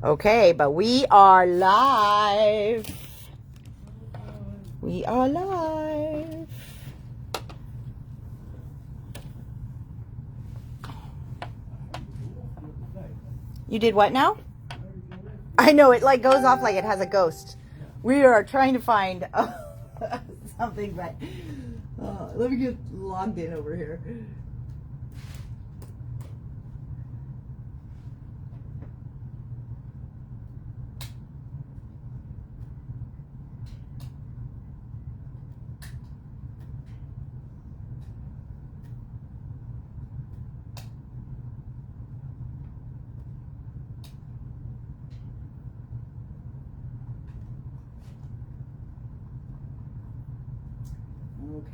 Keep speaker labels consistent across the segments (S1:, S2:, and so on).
S1: Okay, but we are live. We are live. You did what now? I know, it like goes off like it has a ghost. We are trying to find something, but let me get logged in over here.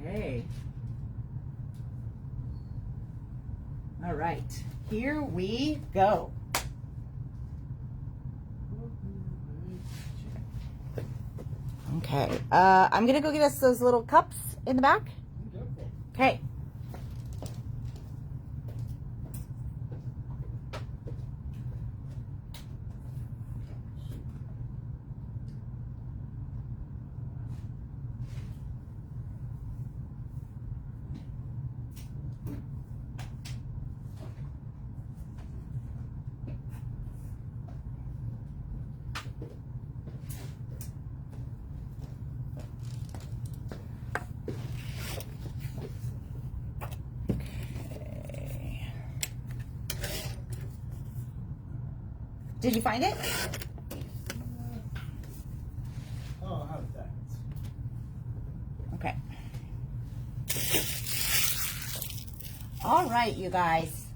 S1: Okay. All right. Here we go. Okay. I'm going to go get us those little cups in the back. Okay. Did you find it?
S2: Oh, how's that?
S1: Okay. All right, you guys.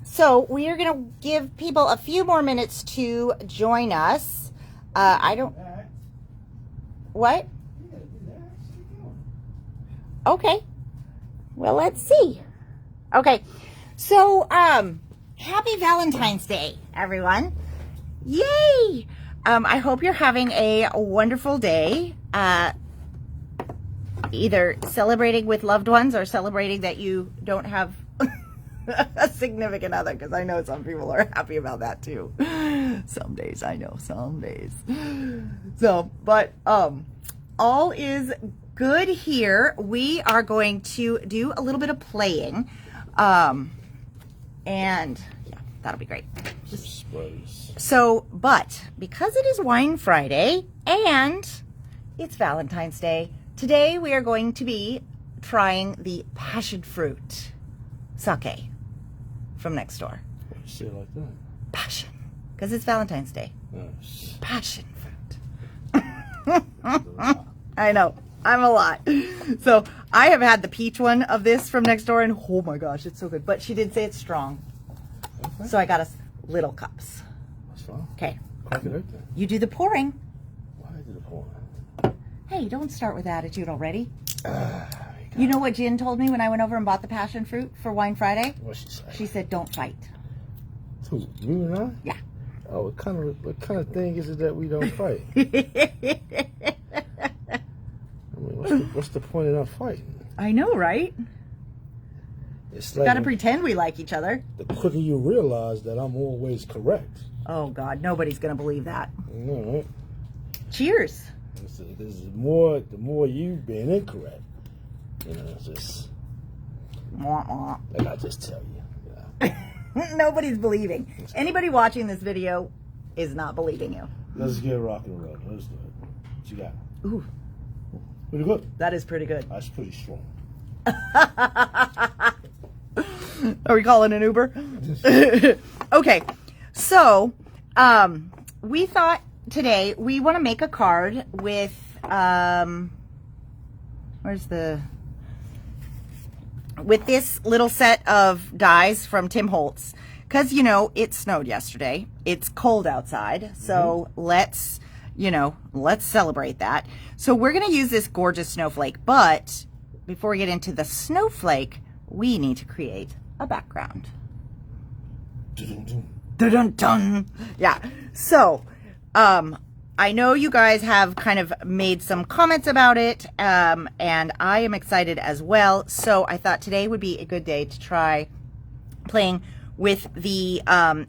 S1: So we are going to give people a few more minutes to join us. I don't... What? Okay. Well, let's see. Okay. So, happy Valentine's Day, everyone. Yay! I hope you're having a wonderful day. Either celebrating with loved ones or celebrating that you don't have a significant other, because I know some people are happy about that too. Some days, I know, some days. So, but all is good here. We are going to do a little bit of playing. And yeah, that'll be great. So, but because it is Wine Friday and it's Valentine's Day, today we are going to be trying the passion fruit sake from next door.
S2: Why you say it like that?
S1: Passion. Because it's Valentine's Day.
S2: Yes.
S1: Passion fruit. I know. I'm a lot. So I have had the peach one of this from next door, and oh my gosh, it's so good. But she did say it's strong.
S2: Okay.
S1: So I got us little cups.
S2: That's fine.
S1: Okay.
S2: Crack it open.
S1: You do the pouring.
S2: Why did it pour?
S1: Hey, don't start with attitude already. You know what Jen told me when I went over and bought the passion fruit for Wine Friday?
S2: What'd she say?
S1: She said, don't fight.
S2: Who, you and I?
S1: Yeah.
S2: Oh, what kind of thing is it that we don't fight? I mean, what's the point of not fighting?
S1: I know, right?
S2: It's like
S1: Gotta pretend we like each other.
S2: the quicker you realize that I'm always correct.
S1: Oh, God, nobody's gonna believe that.
S2: You know, right?
S1: Cheers.
S2: This is more, the more you being incorrect. You know, it's just,
S1: Mwah, mwah.
S2: like I just tell you. Yeah.
S1: Nobody's believing. Anybody watching this video is not believing you.
S2: Let's get rock and roll. Let's do it. What you got?
S1: Ooh,
S2: Pretty good.
S1: that is pretty good.
S2: That's pretty strong.
S1: Are we calling an Uber? Okay, so we thought today we want to make a card with with this little set of dies from Tim Holtz, because you know it snowed yesterday. It's cold outside, so let's celebrate that. So we're gonna use this gorgeous snowflake, but before we get into the snowflake, we need to create a background.
S2: Dun-dun-dun.
S1: Dun-dun-dun. Yeah. So, I know you guys have kind of made some comments about it, and I am excited as well. So I thought today would be a good day to try playing with the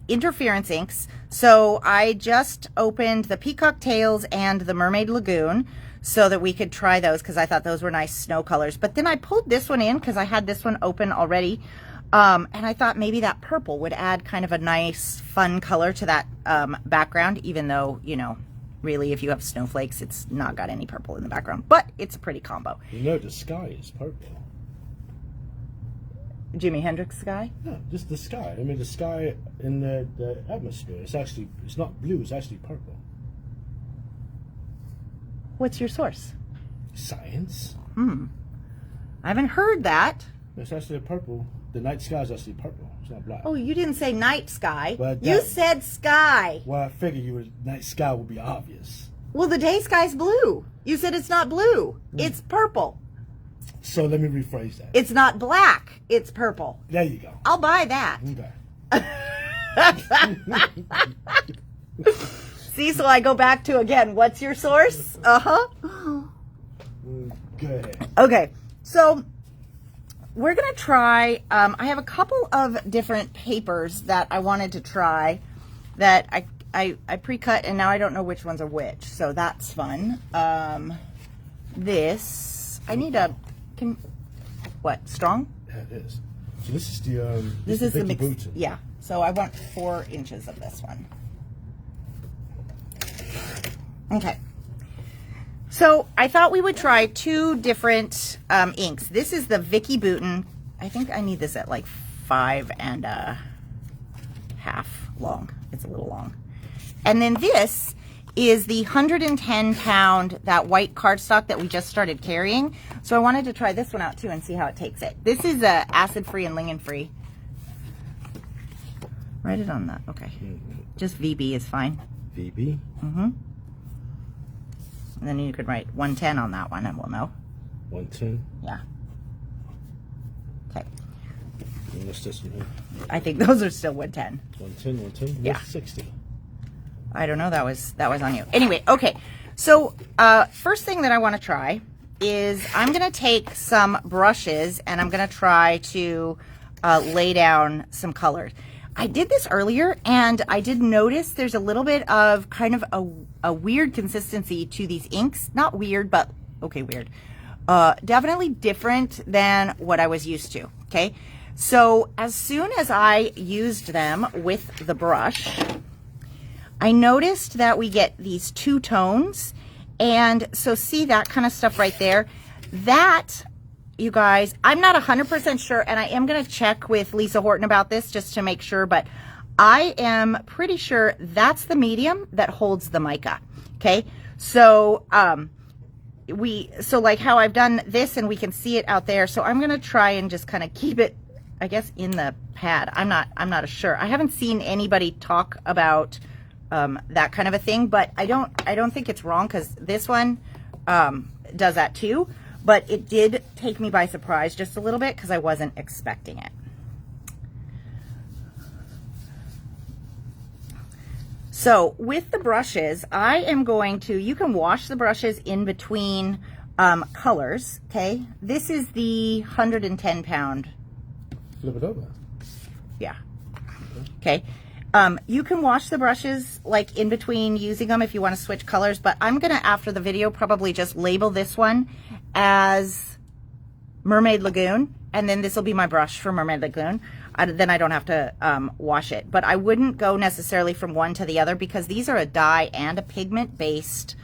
S1: interference inks. So I just opened the Peacock Tails and the Mermaid Lagoon so that we could try those because I thought those were nice snow colors. But then I pulled this one in because I had this one open already. And I thought maybe that purple would add kind of a nice fun color to that background, even though, you know, really if you have snowflakes, it's not got any purple in the background. But it's a pretty combo.
S2: You know the sky is purple.
S1: Jimi Hendrix sky?
S2: No, just the sky. I mean, the sky in the atmosphere. It's not blue. It's actually purple.
S1: What's your source?
S2: Science.
S1: I haven't heard that.
S2: It's actually purple. The night sky is actually purple. It's not black.
S1: Oh, you didn't say night sky.
S2: But
S1: You
S2: that-
S1: said sky.
S2: Well, I figured night sky would be obvious.
S1: Well, the day sky's blue. You said it's not blue. It's purple.
S2: So let me rephrase that.
S1: It's not black. It's purple.
S2: There you go.
S1: I'll buy that.
S2: Okay.
S1: See, so I go back to, again, what's your source? Uh-huh.
S2: Go ahead.
S1: Okay, so we're going to try, I have a couple of different papers that I wanted to try that I pre-cut, and now I don't know which ones are which, so that's fun. This, I need a, what, strong?
S2: Yeah, it is. So this is the
S1: This is the
S2: Vicky
S1: mix.
S2: Bouton.
S1: Yeah, so I want 4 inches of this one. Okay. So I thought we would try 2 different inks. This is the Vicky Bouton. I think I need this at like 5 1/2 long. It's a little long. And then this is the 110 pound, that white cardstock that we just started carrying. So I wanted to try this one out too and see how it takes it. This is acid free and lignin free. Write it on that. Okay. Just VB is fine.
S2: VB.
S1: And then you could write 110 on that one and we'll know.
S2: 110.
S1: Yeah. Okay.
S2: And what's this one here?
S1: I think those are still 110.
S2: 110, 110.
S1: Yeah.
S2: What's 60?
S1: I don't know. That was on you. Anyway, okay. So first thing that I want to try is I'm going to take some brushes and I'm going to try to lay down some colors. I did this earlier and I did notice there's a little bit of kind of a weird consistency to these inks. Not weird, but okay, weird. Definitely different than what I was used to. Okay. So as soon as I used them with the brush, I noticed that we get these 2 tones. And so see that kind of stuff right there? That, you guys, I'm not 100% sure, and I am going to check with Lisa Horton about this just to make sure, but I am pretty sure that's the medium that holds the mica. Okay? So, so like how I've done this and we can see it out there. So I'm going to try and just kind of keep it, I guess, in the pad. I'm not sure. I haven't seen anybody talk about that kind of a thing, but I don't think it's wrong because this one does that too, but it did take me by surprise just a little bit because I wasn't expecting it. So with the brushes, I am going to, you can wash the brushes in between colors, okay? This is the 110 pound.
S2: Flip it over.
S1: Yeah. Okay. You can wash the brushes like in between using them if you want to switch colors, but I'm going to, after the video, probably just label this one as Mermaid Lagoon, and then this will be my brush for Mermaid Lagoon. Then I don't have to wash it, but I wouldn't go necessarily from one to the other because these are a dye and a pigment-based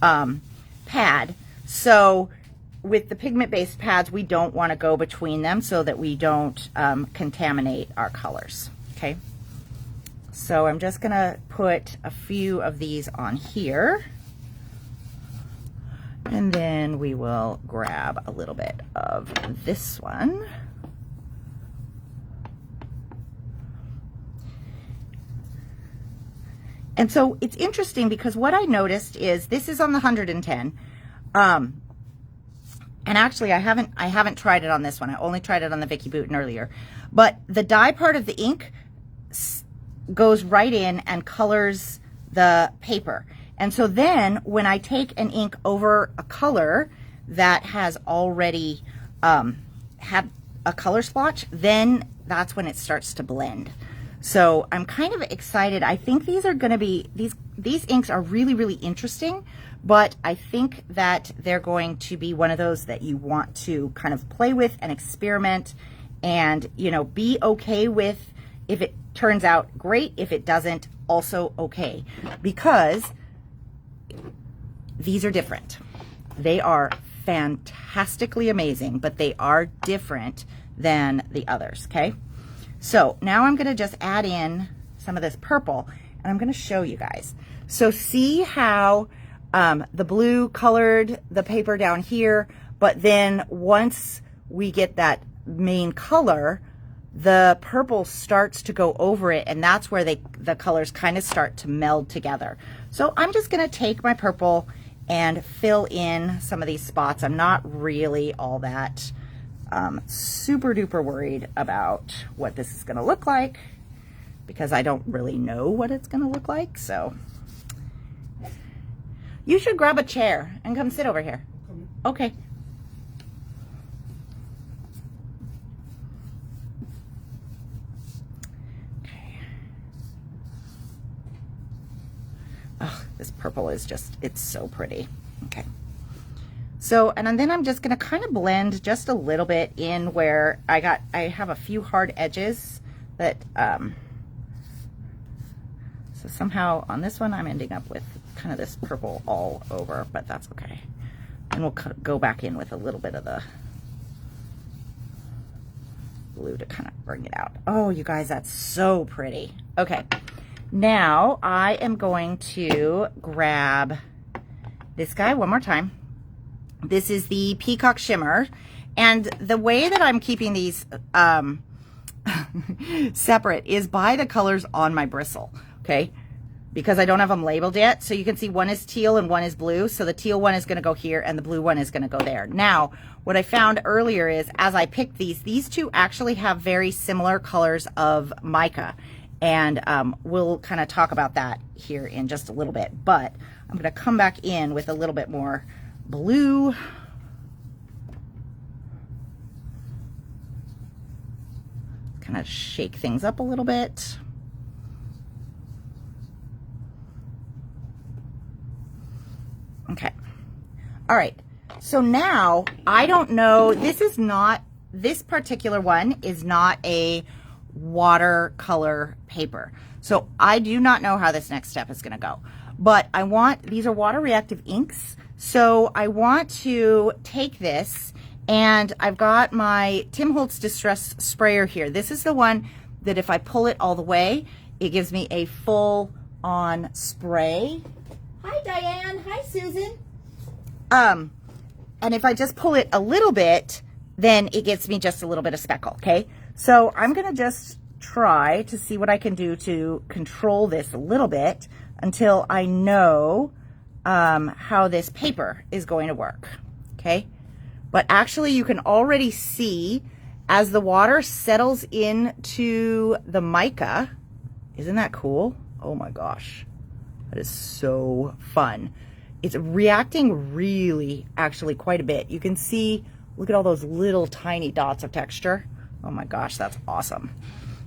S1: pad. So with the pigment-based pads, we don't want to go between them so that we don't contaminate our colors, okay? So I'm just going to put a few of these on here. And then we will grab a little bit of this one. And so it's interesting because what I noticed is this is on the 110. And actually I haven't tried it on this one. I only tried it on the Vicky Bouton earlier. But the dye part of the ink goes right in and colors the paper. And so then when I take an ink over a color that has already had a color splotch, then that's when it starts to blend. So I'm kind of excited. I think these are going to be, these inks are really, really interesting, but I think that they're going to be one of those that you want to kind of play with and experiment and, you know, be okay with. If it turns out great, if it doesn't, also okay, because these are different. They are fantastically amazing, but they are different than the others, okay? So now I'm gonna just add in some of this purple, and I'm gonna show you guys. So see how the blue colored the paper down here, but then once we get that main color, the purple starts to go over it, and that's where the colors kind of start to meld together. So I'm just gonna take my purple and fill in some of these spots. I'm not really all that super duper worried about what this is gonna look like, because I don't really know what it's gonna look like. So you should grab a chair and come sit over here. Okay. Oh, this purple is just, it's so pretty. Okay. So, and then I'm just going to kind of blend just a little bit in where I have a few hard edges that, so somehow on this one I'm ending up with kind of this purple all over, but that's okay. And we'll go back in with a little bit of the blue to kind of bring it out. Oh, you guys, that's so pretty. Okay. Now I am going to grab this guy one more time. This is the Peacock Shimmer. And the way that I'm keeping these separate is by the colors on my bristle, okay? Because I don't have them labeled yet. So you can see one is teal and one is blue. So the teal one is gonna go here and the blue one is gonna go there. Now, what I found earlier is as I picked these two actually have very similar colors of mica. And we'll kind of talk about that here in just a little bit. But I'm going to come back in with a little bit more blue. Kind of shake things up a little bit. Okay. All right. So now I don't know. This particular one is not a watercolor paper. So I do not know how this next step is going to go, but these are water reactive inks. So I want to take this, and I've got my Tim Holtz Distress Sprayer here. This is the one that if I pull it all the way, it gives me a full on spray. Hi Diane, hi Susan. And if I just pull it a little bit, then it gets me just a little bit of speckle, okay? So I'm gonna just try to see what I can do to control this a little bit until I know how this paper is going to work, okay? But actually you can already see as the water settles into the mica. Isn't that cool? Oh my gosh, that is so fun. It's reacting really, actually quite a bit. You can see, look at all those little tiny dots of texture. Oh my gosh, that's awesome.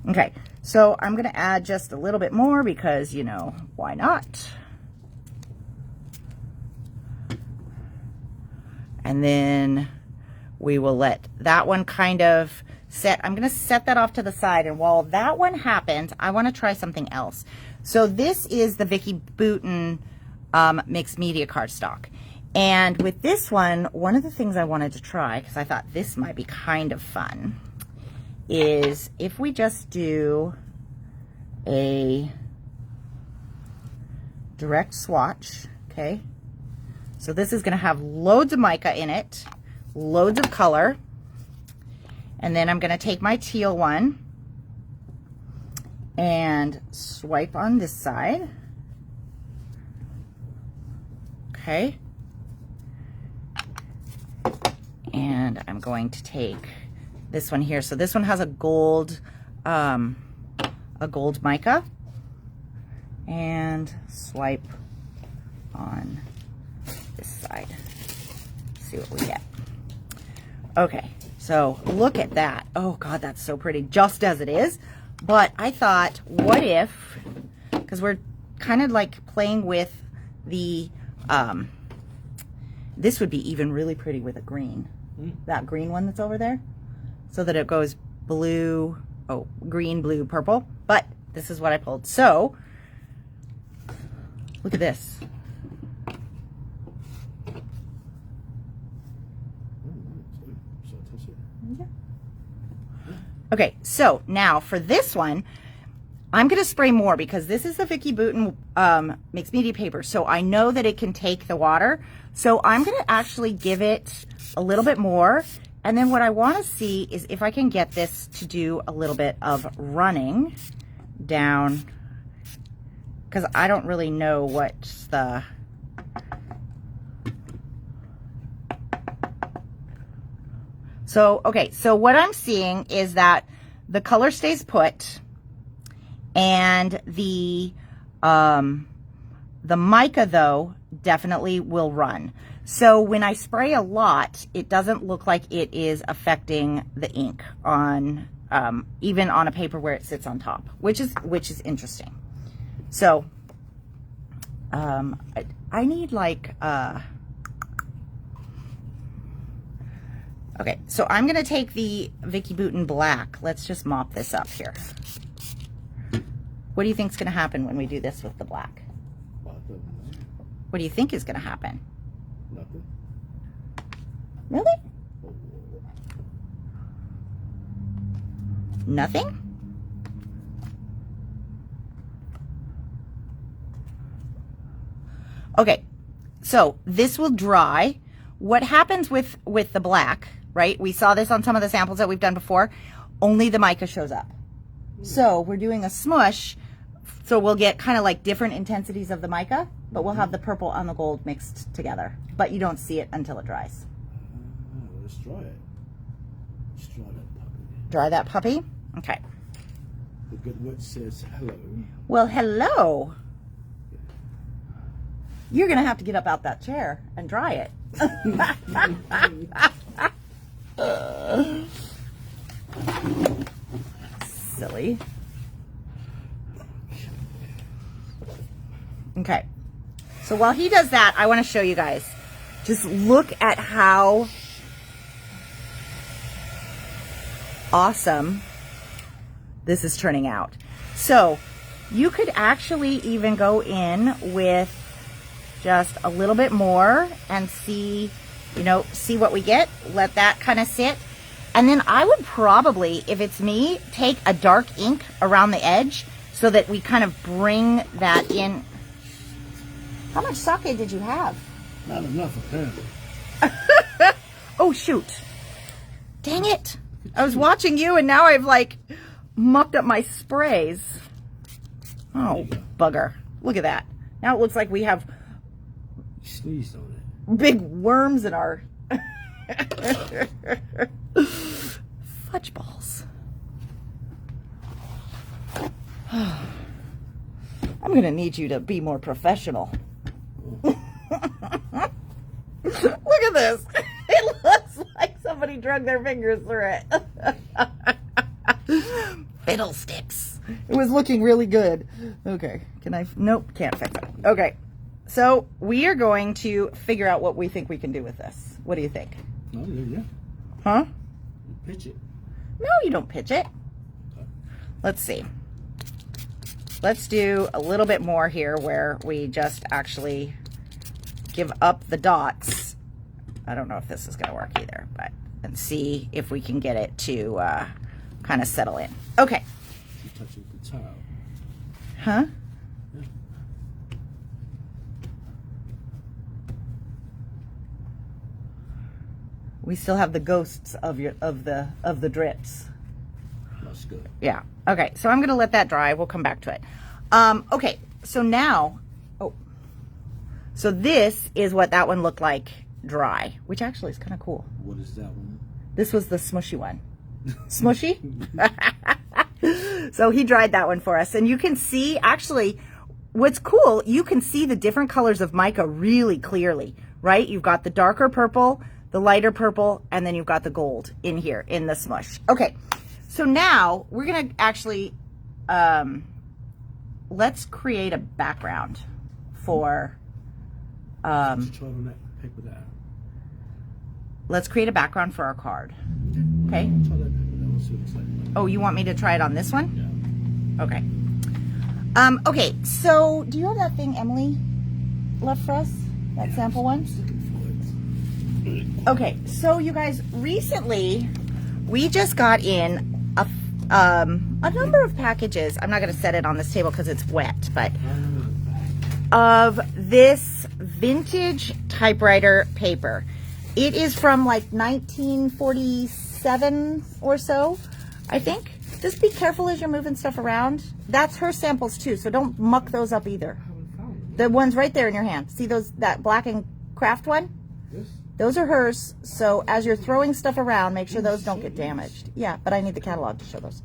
S1: Okay, so I'm gonna add just a little bit more because, you know, why not? And then we will let that one kind of set. I'm gonna set that off to the side, and while that one happens, I wanna try something else. So this is the Vicki Boutin mixed media cardstock. And with this one of the things I wanted to try, because I thought this might be kind of fun, is if we just do a direct swatch, okay? So this is gonna have loads of mica in it, loads of color, and then I'm gonna take my teal one and swipe on this side, okay? And I'm going to take this one here. So this one has a gold mica, and swipe on this side. See what we get. Okay, so look at that. Oh God, that's so pretty, just as it is. But I thought, what if, because we're kind of like playing with the, this would be even really pretty with a green. That green one that's over there. So that it goes blue, oh, green, blue, purple. But this is what I pulled. So, look at this. Okay, so now for this one, I'm going to spray more because this is the Vicki Boutin mixed media paper. So I know that it can take the water. So I'm going to actually give it a little bit more. And then what I want to see is if I can get this to do a little bit of running down, because I don't really know what's the... So, okay, so what I'm seeing is that the color stays put and the mica, though, definitely will run. So when I spray a lot, it doesn't look like it is affecting the ink on, even on a paper where it sits on top, which is interesting. So, I need like, okay, so I'm going to take the Vicki Boutin black. Let's just mop this up here. What do you think is going to happen when we do this with the black? What do you think is going to happen?
S2: Nothing.
S1: Really? Nothing? Okay, so this will dry. What happens with the black, right? We saw this on some of the samples that we've done before. Only the mica shows up. So we're doing a smush, so we'll get kind of like different intensities of the mica, but we'll have the purple and the gold mixed together. But you don't see it until it dries.
S2: Let's dry it. Let's dry that puppy.
S1: Dry that puppy? Okay.
S2: The good word says hello.
S1: Well, hello. You're going to have to get up out that chair and dry it. Silly. Okay. So while he does that, I want to show you guys. Just look at how awesome this is turning out. So you could actually even go in with just a little bit more and see, you know, see what we get. Let that kind of sit. And then I would probably, if it's me, take a dark ink around the edge so that we kind of bring that in. How much sake did you have?
S2: Not enough, apparently.
S1: Oh, shoot. Dang it. I was watching you and now I've like mucked up my sprays. Oh, bugger. Look at that. Now it looks like we have
S2: You sneezed on it.
S1: big worms in our fudge balls. I'm going to need you to be more professional. Look at this. It looks like somebody drug their fingers through it. Fiddlesticks. It was looking really good. Okay. Can I? Nope. Can't fix it. Okay. So we are going to figure out what we think we can do with this. What do you think?
S2: Oh, yeah.
S1: Huh?
S2: You pitch it.
S1: No, you don't pitch it. Let's see. Let's do a little bit more here where we just actually give up the dots. I don't know if this is going to work either, but and see if we can get it to kind of settle in. Okay.
S2: You touch it with the towel.
S1: Huh?
S2: Yeah.
S1: We still have the ghosts of the drips.
S2: That's good.
S1: Yeah. Okay. So I'm going to let that dry. We'll come back to it. Okay. So now, so this is what that one looked like dry, which actually is kind of cool.
S2: What is that one?
S1: This was the smushy one. Smushy? So he dried that one for us. And you can see, actually, what's cool, you can see the different colors of mica really clearly, right? You've got the darker purple, the lighter purple, and then you've got the gold in here in the smush. Okay, so now we're going to actually let's create a background for,
S2: Just try on that paper there.
S1: let's create a background for our card. Okay.
S2: Try that paper there. We'll see what it's like.
S1: Oh, you want me to try it on this one?
S2: Yeah.
S1: Okay. Okay, so do you have that thing Emily left for us? That sample one?
S2: Looking for it.
S1: Okay, so you guys, recently we just got in a number of packages. I'm not going to set it on this table because it's wet, but of this vintage typewriter paper. It is from like 1947 or so, I think. Just be careful as you're moving stuff around. That's her samples too, so don't muck those up either.
S2: I haven't found it.
S1: The ones right there in your hand. See those, that black and craft one?
S2: This?
S1: Those are hers. So as you're throwing stuff around, make sure those don't get damaged. Yeah, but I need the catalog to show those.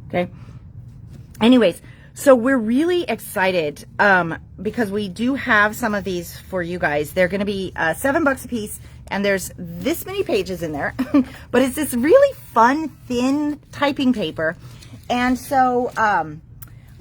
S1: Okay. Anyways, so we're really excited because we do have some of these for you guys. They're going to be $7 a piece, and there's this many pages in there. But it's this really fun, thin typing paper. And so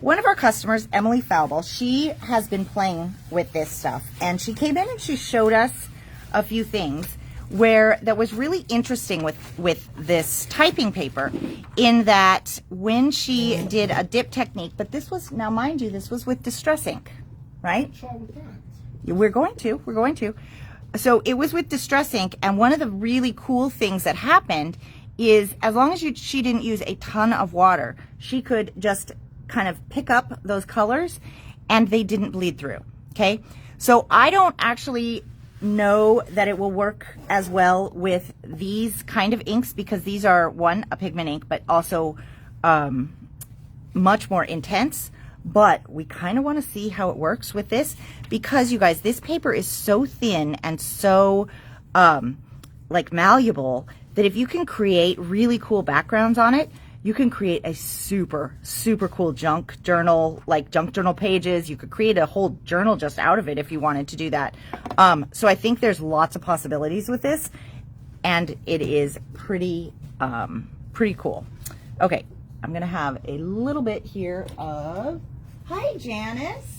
S1: one of our customers, Emily Falble, she has been playing with this stuff. And she came in and she showed us a few things where that was really interesting with this typing paper, in that when she did a dip technique, but this was, now mind you, this was with Distress ink, right?
S2: Try with that.
S1: We're going to. So it was with Distress ink, and one of the really cool things that happened is, as long as she didn't use a ton of water, she could just kind of pick up those colors and they didn't bleed through, okay? So I don't actually know that it will work as well with these kind of inks, because these are, one, a pigment ink, but also much more intense. But we kind of want to see how it works with this, because you guys, this paper is so thin and so like malleable, that if you can create really cool backgrounds on it, you can create a super, super cool junk journal, like junk journal pages. You could create a whole journal just out of it if you wanted to do that. So I think there's lots of possibilities with this, and it is pretty cool. Okay, I'm gonna have a little bit here of, hi Janice.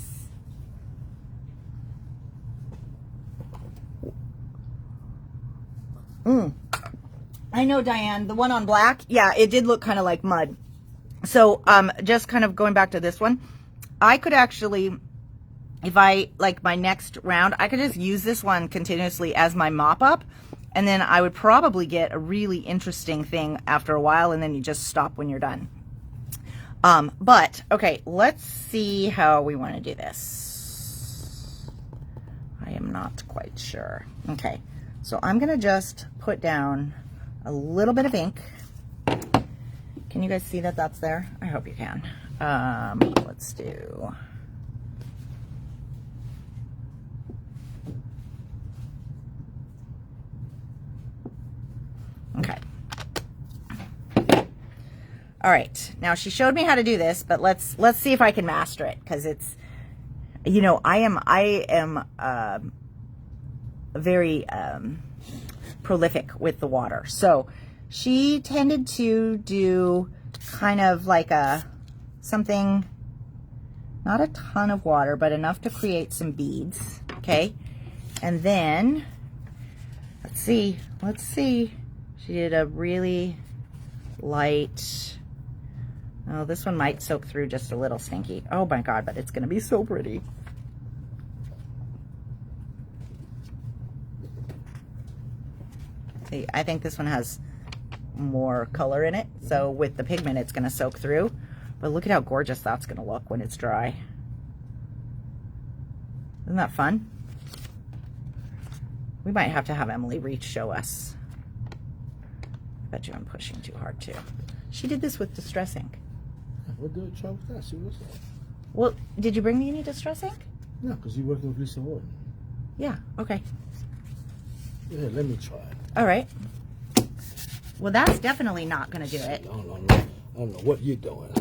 S1: I know, Diane, the one on black, yeah, it did look kind of like mud. So just kind of going back to this one, I could actually, if I, like my next round, I could just use this one continuously as my mop up, and then I would probably get a really interesting thing after a while, and then you just stop when you're done. But okay, let's see how we want to do this. I am not quite sure. Okay, so I'm gonna just put down a little bit of ink. Can you guys see that that's there? I hope you can. Let's do, okay. All right, now she showed me how to do this, but let's see if I can master it, because it's, you know, I am very prolific with the water. So she tended to do kind of like something, not a ton of water, but enough to create some beads, okay? And then, let's see. She did a really light, oh, this one might soak through just a little, Stinky. Oh my God, but it's gonna be so pretty. See, I think this one has more color in it, so with the pigment it's gonna soak through. But look at how gorgeous that's gonna look when it's dry. Isn't that fun? We might have to have Emily Reach show us. I bet you I'm pushing too hard too. She did this with Distress ink.
S2: We'll do a try with that. See what's up.
S1: Well, did you bring me any Distress ink?
S2: No, because you're working with Lisa Horton.
S1: Yeah, okay.
S2: Yeah, let me try it.
S1: All right. Well, that's definitely not going to do it.
S2: I don't know what you're doing.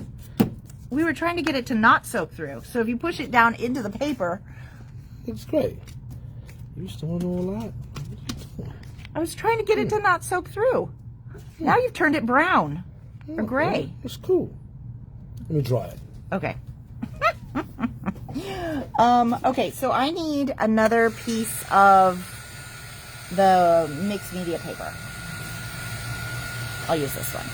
S1: We were trying to get it to not soak through. So if you push it down into the paper.
S2: It's great. You're doing all that.
S1: I was trying to get it to not soak through. Now you've turned it brown or gray.
S2: It's cool. Let me dry it.
S1: Okay. Okay, so I need another piece of the mixed media paper. I'll use this one.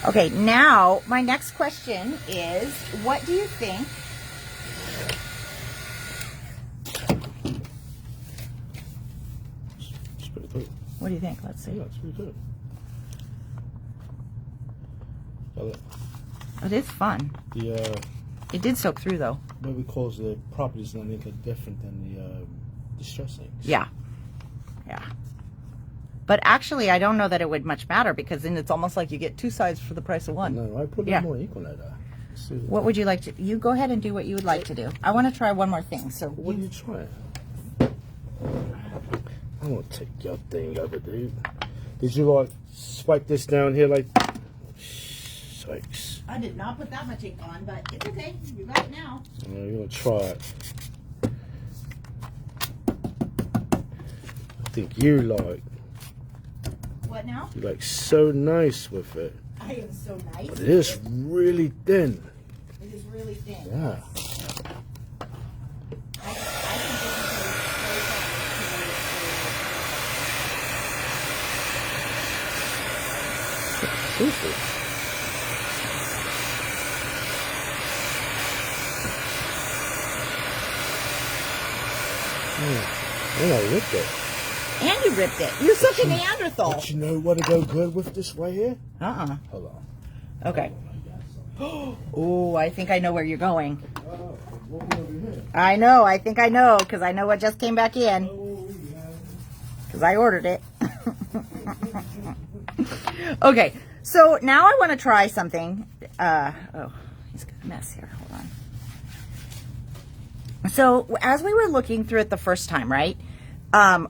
S1: Okay, now my next question is, what do you think?
S2: It's pretty good.
S1: What do you think? Let's see.
S2: Yeah, it's pretty good.
S1: It is fun.
S2: The
S1: It did soak through though.
S2: what we call the properties and everything are different than the distress inks.
S1: Yeah. Yeah. But actually, I don't know that it would much matter because then it's almost like you get two sides for the price of one.
S2: No, I put a
S1: Yeah.
S2: little more ink on that. See,
S1: What would you like to? You go ahead and do what you would like to do. I want to try one more thing. So
S2: what are you trying? I'm gonna take your thing over, dude. Did you like swipe this down here like? Sakes.
S1: I did not put that much ink on, but it's okay. You got it now.
S2: You're gonna try it. I think you like.
S1: What now?
S2: You're like so nice with it.
S1: I am so nice.
S2: But it is really thin.
S1: It is really thin.
S2: Yeah. Seriously. And I ripped it.
S1: And you ripped it. You're such a Neanderthal.
S2: But you know what'd go good with this right here?
S1: Uh-uh.
S2: Hold on.
S1: Okay. Oh, I think I know where you're going.
S2: Oh, over here.
S1: I know. I think I know because I know what just came back in
S2: Oh, yeah.
S1: because I ordered it. Okay. So now I want to try something. Oh, he's got a mess here. Hold on. So as we were looking through it the first time, right?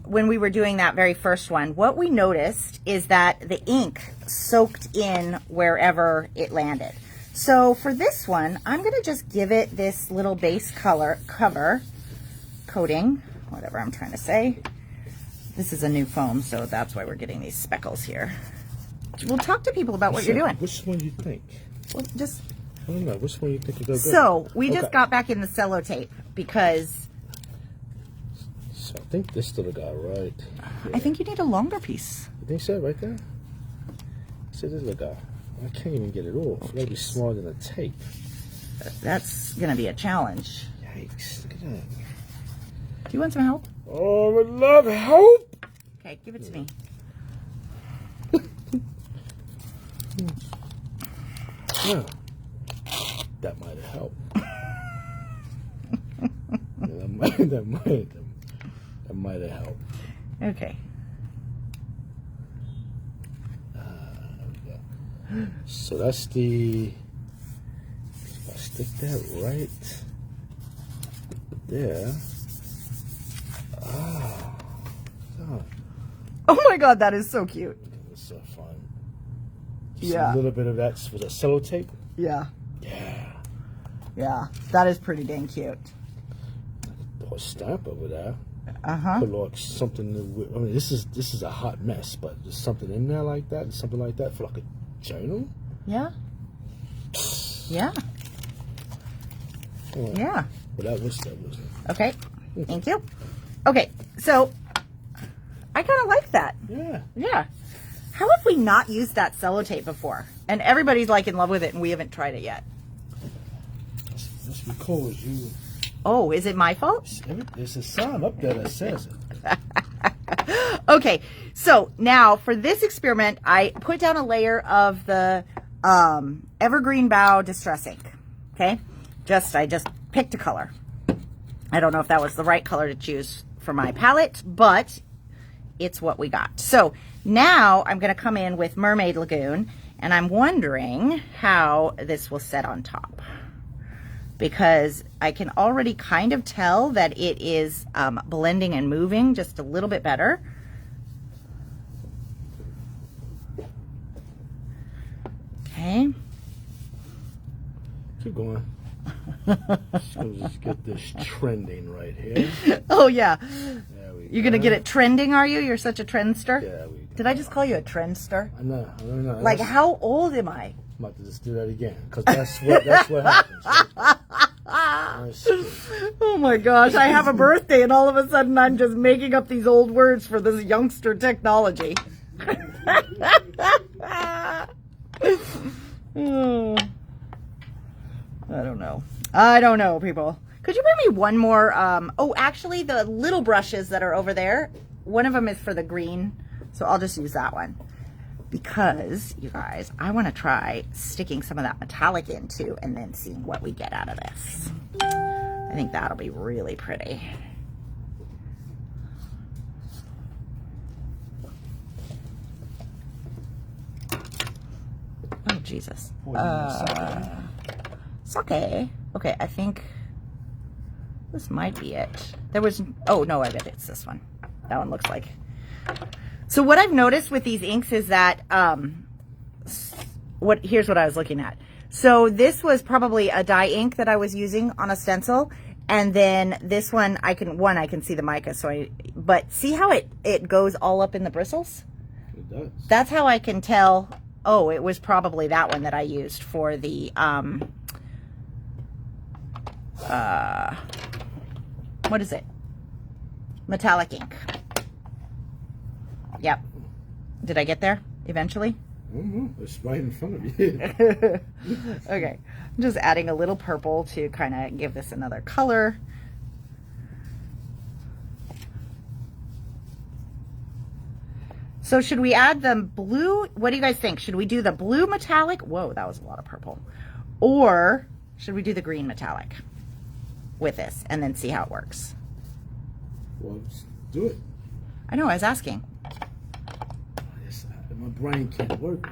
S1: When we were doing that very first one, what we noticed is that the ink soaked in wherever it landed. So for this one, I'm going to just give it this little base cover coating, whatever I'm trying to say. This is a new foam, so that's why we're getting these speckles here. We'll talk to people about what you're doing.
S2: Which one you think?
S1: Well, just
S2: I don't know. Which one you think would go good?
S1: so we just
S2: Okay.
S1: got back in the sellotape because
S2: So I think this still got right.
S1: I think you need a longer piece.
S2: You think so? Right there? See, this look out. I can't even get it off. It's gotta be smaller than a tape.
S1: That's going to be a challenge.
S2: Yikes. Look at that.
S1: Do you want some help?
S2: Oh, I would love help.
S1: Okay, give it to me.
S2: Yeah. That might have helped. Yeah, that might have helped.
S1: Okay.
S2: So that's the. If I stick that right there. Ah. Oh,
S1: Oh my God, that is so cute.
S2: that's so fun.
S1: Yeah.
S2: A little bit of that was a sellotape.
S1: Yeah.
S2: Yeah.
S1: Yeah. That is pretty dang cute.
S2: Or stamp over there.
S1: Uh-huh.
S2: Put like something. I mean, this is a hot mess, but there's something in there like that, something like that for like a journal.
S1: Yeah. Yeah.
S2: Oh,
S1: Yeah.
S2: But that was.
S1: Okay. Thank you. Okay. So I kind of like that.
S2: Yeah.
S1: Yeah. How have we not used that sellotape before? And everybody's like in love with it and we haven't tried it yet.
S2: That's because you.
S1: Oh, is it my fault?
S2: There's a sign up there that says it.
S1: Okay, so now for this experiment, I put down a layer of the Evergreen Bow Distress Ink. Okay, I just picked a color. I don't know if that was the right color to choose for my palette, but it's what we got. So now I'm going to come in with Mermaid Lagoon, and I'm wondering how this will set on top, because I can already kind of tell that it is blending and moving just a little bit better. Okay.
S2: Keep going. Just get this trending right here.
S1: Oh yeah.
S2: There we go.
S1: You gonna get it trending, are you? You're such a trendster?
S2: Yeah, we
S1: Did I just call you a trendster?
S2: I know.
S1: Like, how old am I?
S2: I'm about to just do that again. Because that's what happens.
S1: Oh my gosh, I have a birthday and all of a sudden I'm just making up these old words for this youngster technology. Oh, I don't know, people. Could you bring me one more? Oh, actually, the little brushes that are over there, one of them is for the green, so I'll just use that one. Because, you guys, I want to try sticking some of that metallic into and then seeing what we get out of this. I think that'll be really pretty. Oh, Jesus. Sake. Okay, I think this might be it. There was, oh no, I bet it's this one. That one looks like. So what I've noticed with these inks is that, here's what I was looking at. So this was probably a dye ink that I was using on a stencil. And then this one, I can see the mica. But see how it goes all up in the bristles?
S2: It does.
S1: That's how I can tell. Oh, it was probably that one that I used for the, what is it? Metallic ink. Yep. Did I get there eventually?
S2: It's right in front of you.
S1: Okay. I'm just adding a little purple to kind of give this another color. So should we add the blue? What do you guys think? Should we do the blue metallic? Whoa, that was a lot of purple. Or should we do the green metallic with this and then see how it works?
S2: Well, let's do it.
S1: I know, I was asking.
S2: Yes, my brain can't work.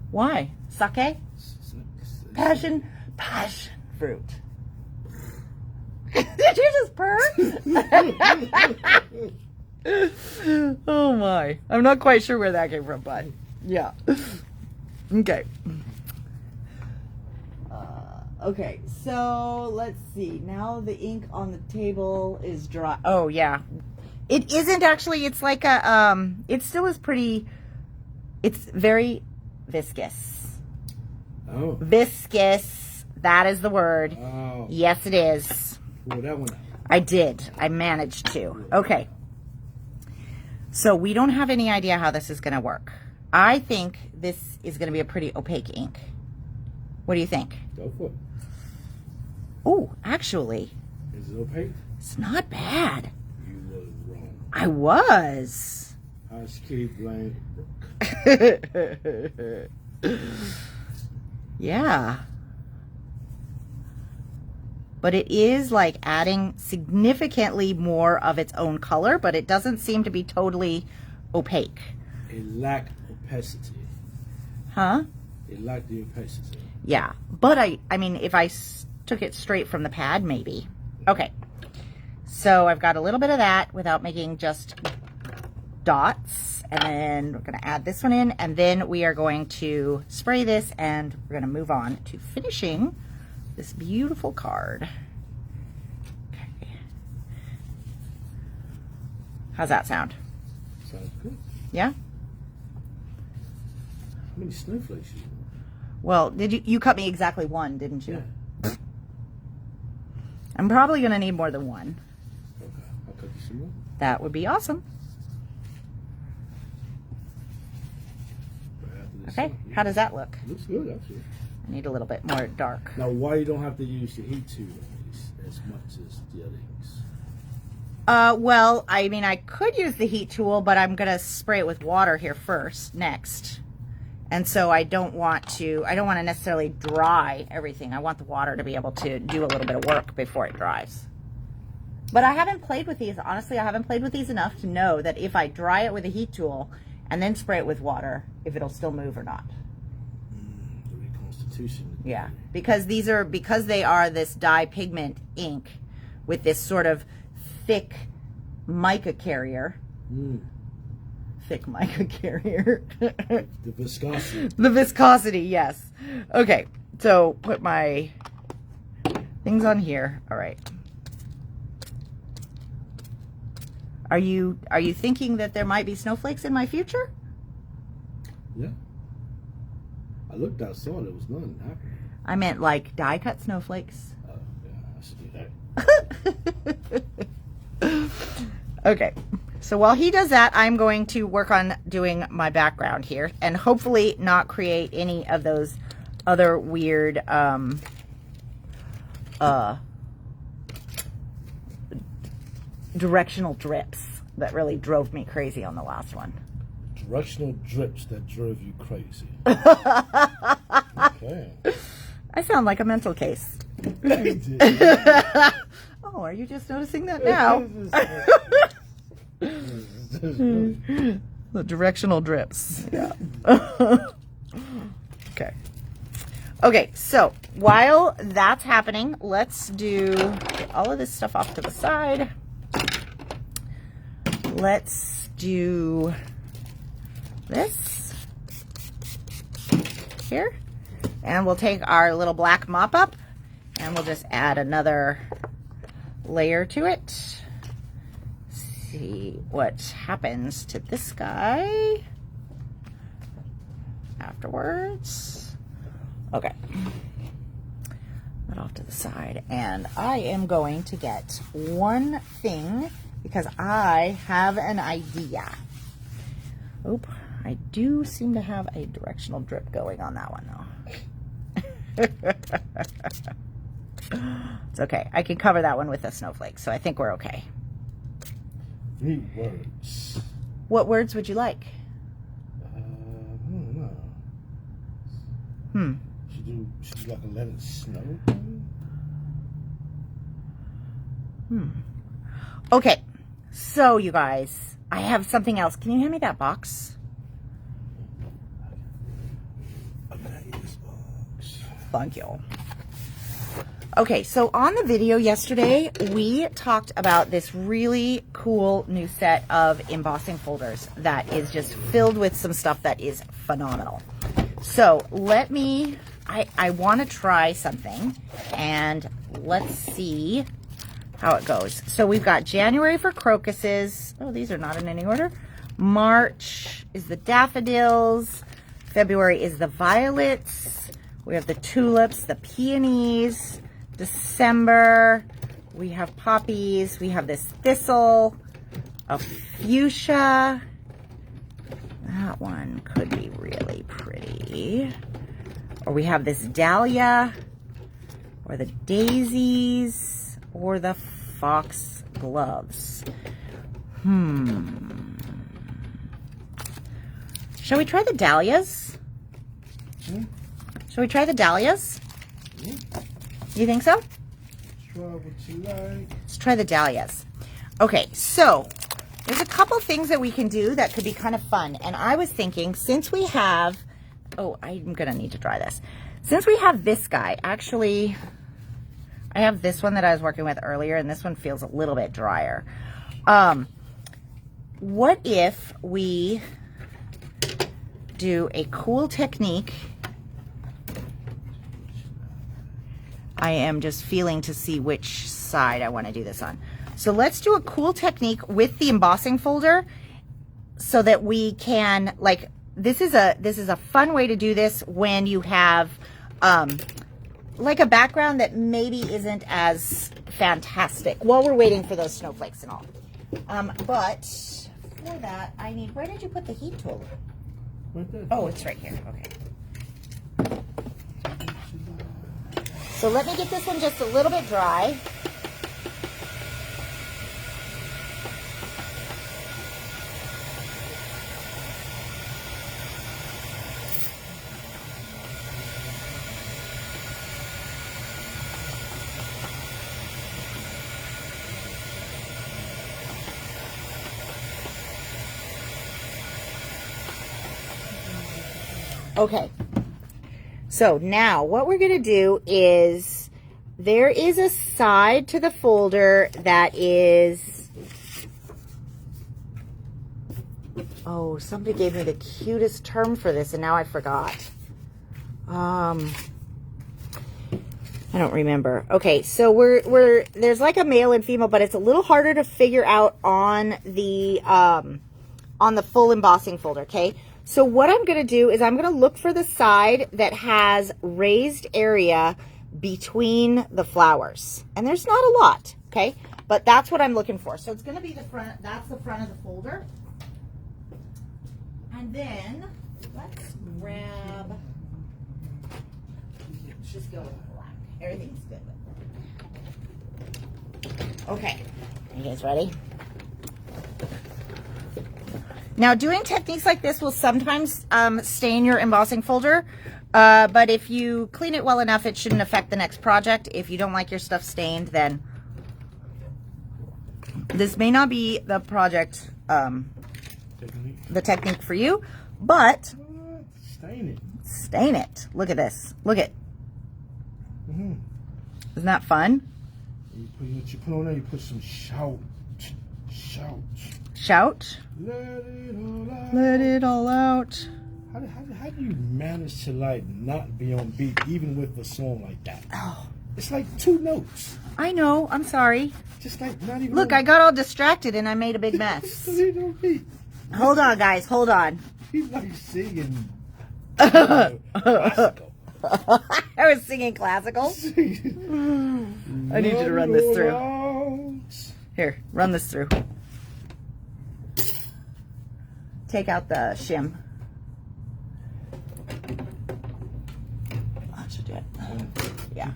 S1: Why? Sake? Passion fruit. Did you just purr? Oh my. I'm not quite sure where that came from, but yeah. Okay. Okay, so let's see. Now the ink on the table is dry. Oh yeah. It isn't actually, it's like a, it still is pretty, it's very viscous.
S2: Oh.
S1: Viscous. That is the word.
S2: Oh.
S1: Yes, it is.
S2: Pull that one out.
S1: I did. I managed to. Okay. So we don't have any idea how this is going to work. I think this is going to be a pretty opaque ink. What do you think?
S2: Go for it.
S1: Oh, actually,
S2: Is it opaque?
S1: it's not bad.
S2: You were wrong.
S1: I was.
S2: Hush, keep blank.
S1: Yeah. But it is like adding significantly more of its own color, but it doesn't seem to be totally opaque.
S2: It lacked opacity.
S1: Huh?
S2: It lacked the opacity.
S1: Yeah. But I mean, if I took it straight from the pad, maybe. Okay. So I've got a little bit of that without making just dots. And then we're going to add this one in. And then we are going to spray this and we're going to move on to finishing this beautiful card. Okay. How's that sound?
S2: Sounds good.
S1: Yeah?
S2: How many snowflakes you want?
S1: Well, you cut me exactly one, didn't you?
S2: Yeah.
S1: I'm probably going to need more than one.
S2: Okay. I'll cut you some more.
S1: That would be awesome.
S2: Right after this
S1: Okay.
S2: one.
S1: How does that look?
S2: Looks good, actually.
S1: I need a little bit more dark.
S2: Now, why you don't have to use your heat tool as much as the other inks?
S1: Well, I mean, I could use the heat tool, but I'm going to spray it with water here next. And so I don't want to necessarily dry everything. I want the water to be able to do a little bit of work before it dries. But I haven't played with these. Honestly, I haven't played with these enough to know that if I dry it with a heat tool and then spray it with water, if it'll still move or not.
S2: The reconstitution.
S1: Yeah, because they are this dye pigment ink with this sort of thick mica carrier. Thick mica carrier.
S2: The viscosity.
S1: The viscosity, yes. Okay, so put my things on here. All right. Are you thinking that there might be snowflakes in my future?
S2: Yeah. I looked outside. There was none happening.
S1: I meant like die cut snowflakes.
S2: Oh, yeah. I should do that.
S1: Okay. So while he does that, I'm going to work on doing my background here and hopefully not create any of those other weird directional drips that really drove me crazy on the last one.
S2: Directional drips that drove you crazy. Okay.
S1: I sound like a mental case.
S2: You did.
S1: Oh, are you just noticing that now? The directional drips. Yeah. Okay. Okay, so while that's happening, let's get all of this stuff off to the side. Let's do this here. And we'll take our little black mop up and we'll just add another layer to it. See what happens to this guy afterwards. Okay. That off to the side. And I am going to get one thing because I have an idea. Oop, I do seem to have a directional drip going on that one though. It's okay. I can cover that one with a snowflake, so I think we're okay.
S2: 3 words.
S1: What words would you like?
S2: I don't know. Should you like a let it snow thing?
S1: Okay, so you guys, I have something else. Can you hand me that box?
S2: I'm gonna eat this box.
S1: Thank you. Okay, so on the video yesterday, we talked about this really cool new set of embossing folders that is just filled with some stuff that is phenomenal. So I want to try something and let's see how it goes. So we've got January for crocuses. Oh, these are not in any order. March is the daffodils. February is the violets. We have the tulips, the peonies. December, we have poppies. We have this thistle, a fuchsia. That one could be really pretty. Or we have this dahlia, or the daisies, or the foxgloves. Shall we try the dahlias? Shall we try the dahlias? You think so?
S2: Try what you like.
S1: Let's try the dahlias. Okay, so there's a couple things that we can do that could be kind of fun. And I was thinking, since we have, oh, I'm going to need to dry this. Since we have this guy, actually, I have this one that I was working with earlier, and this one feels a little bit drier. What if we do a cool technique? I am just feeling to see which side I want to do this on. So let's do a cool technique with the embossing folder so that we can, like, this is a fun way to do this when you have like a background that maybe isn't as fantastic while we're waiting for those snowflakes and all. But for that, I need, where did you put the heat tool?
S2: Right there.
S1: Oh, it's right here. Okay. So let me get this one just a little bit dry. Okay. So now what we're going to do is there is a side to the folder that is, oh, somebody gave me the cutest term for this and now I forgot. I don't remember. Okay, so there's like a male and female, but it's a little harder to figure out on the full embossing folder, okay? So what I'm going to do is I'm going to look for the side that has raised area between the flowers. And there's not a lot, okay? But that's what I'm looking for. So it's going to be the front, that's the front of the folder. And then let's grab, let's just go with black. Everything's good with it. Okay, you guys ready? Now, doing techniques like this will sometimes stain your embossing folder, but if you clean it well enough, it shouldn't affect the next project. If you don't like your stuff stained, then this may not be the project, the technique for you, but stain it. Look at this. Look at. Isn't that fun?
S2: What you put on there, you put some shout.
S1: Shout? Let it all out.
S2: How do you manage to like not be on beat even with a song like that?
S1: Oh,
S2: it's like 2 notes.
S1: I know. I'm sorry.
S2: Just like not even.
S1: Look, I got all distracted and I made a big mess. Hold on, guys. Hold on.
S2: He's like singing classical.
S1: I was singing classical. I need you to run this through. Here, run this through. Take out the shim. That should do it. Yeah,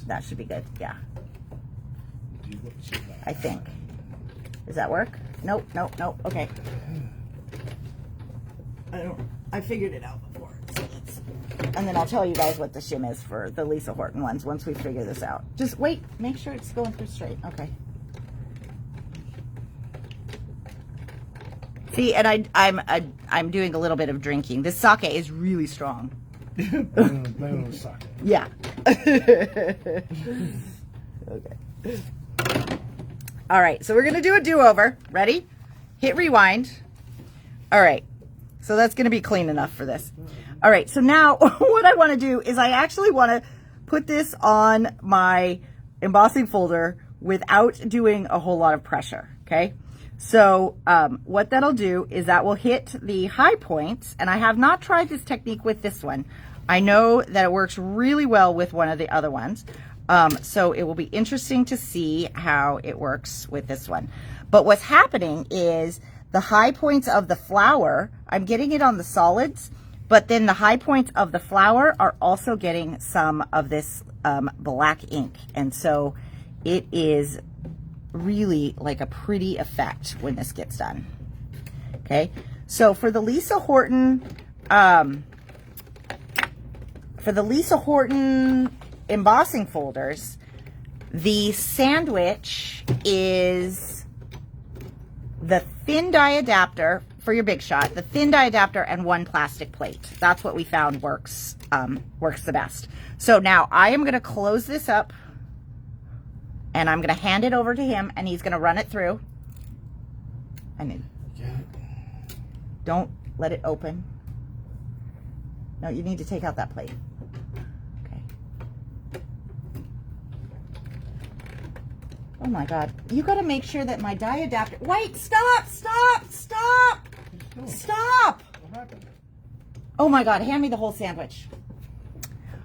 S1: that should be good. Yeah. I think. Does that work? Nope, nope, nope. Okay. I figured it out before. So and then I'll tell you guys what the shim is for the Lisa Horton ones once we figure this out. Just wait. Make sure it's going through straight. Okay. See, and I'm doing a little bit of drinking. This sake is really strong.
S2: Blame on sake.
S1: Yeah. Okay. All right, so we're gonna do a do-over. Ready? Hit rewind. All right, so that's gonna be clean enough for this. All right, so now what I want to do is I actually want to put this on my embossing folder without doing a whole lot of pressure. Okay. So what that'll do is that will hit the high points, and I have not tried this technique with this one. I know that it works really well with one of the other ones. So it will be interesting to see how it works with this one. But what's happening is the high points of the flower, I'm getting it on the solids, but then the high points of the flower are also getting some of this black ink. And so it is really like a pretty effect when this gets done. Okay, so for the Lisa Horton embossing folders, the sandwich is the thin die adapter for your Big Shot, the thin die adapter, and 1 plastic plate. That's what we found works the best. So now I am going to close this up, and I'm going to hand it over to him, and he's going to run it through. And then don't let it open. No, you need to take out that plate. Okay. Oh my God. You got to make sure that my die adapter... Wait, stop, stop, stop, stop.
S2: What happened?
S1: Oh my God, hand me the whole sandwich.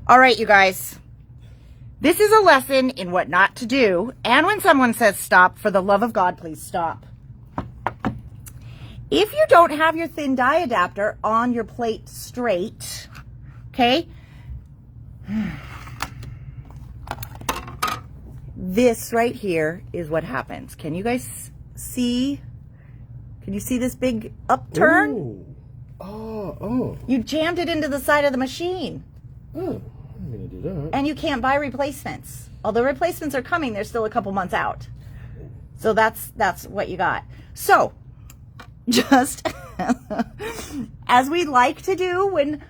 S1: All right, you guys. This is a lesson in what not to do. And when someone says stop, for the love of God, please stop. If you don't have your thin die adapter on your plate straight, okay, this right here is what happens. Can you guys see? Can you see this big upturn?
S2: Ooh. Oh.
S1: You jammed it into the side of the machine.
S2: Oh. I'm gonna do that.
S1: And you can't buy replacements. Although replacements are coming, they're still a couple months out. So that's what you got. So just as we like to do when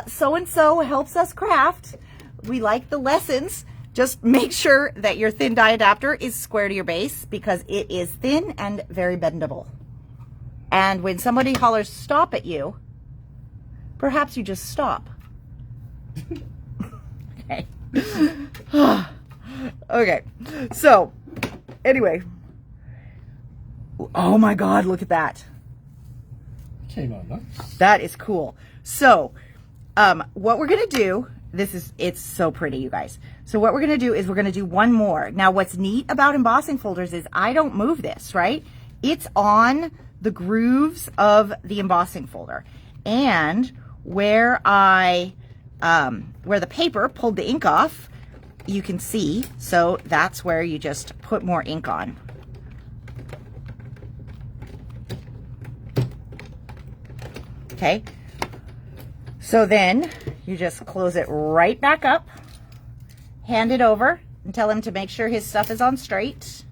S1: so-and-so helps us craft, we like the lessons. Just make sure that your thin die adapter is square to your base, because it is thin and very bendable. And when somebody hollers stop at you, perhaps you just stop. Okay. Okay, so anyway, oh my God, look at that.
S2: Came out nice.
S1: That is cool. So, what we're gonna do, it's so pretty, you guys. So what we're gonna do is we're gonna do one more. Now, what's neat about embossing folders is I don't move this, right? It's on the grooves of the embossing folder. And where where the paper pulled the ink off, you can see, so that's where you just put more ink on. Okay, so then you just close it right back up, hand it over, and tell him to make sure his stuff is on straight.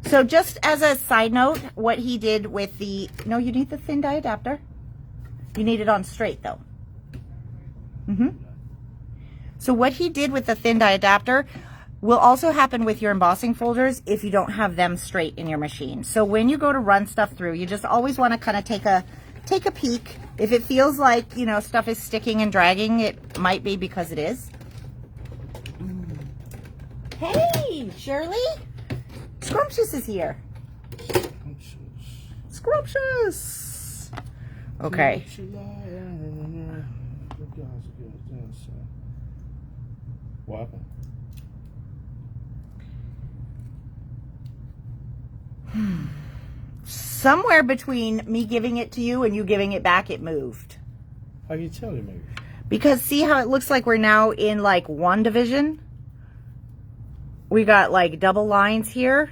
S1: So just as a side note, what he did with the, no, you need the thin die adapter. You need it on straight though. So what he did with the thin die adapter will also happen with your embossing folders if you don't have them straight in your machine. So when you go to run stuff through, you just always want to kind of take a peek. If it feels like, you know, stuff is sticking and dragging, it might be because it is. Hey, Shirley. Scrumptious is here. Scrumptious. Okay.
S2: What happened?
S1: Somewhere between me giving it to you and you giving it back, it moved.
S2: How you tell me?
S1: Because see how it looks like we're now in like one division? We got like double lines here.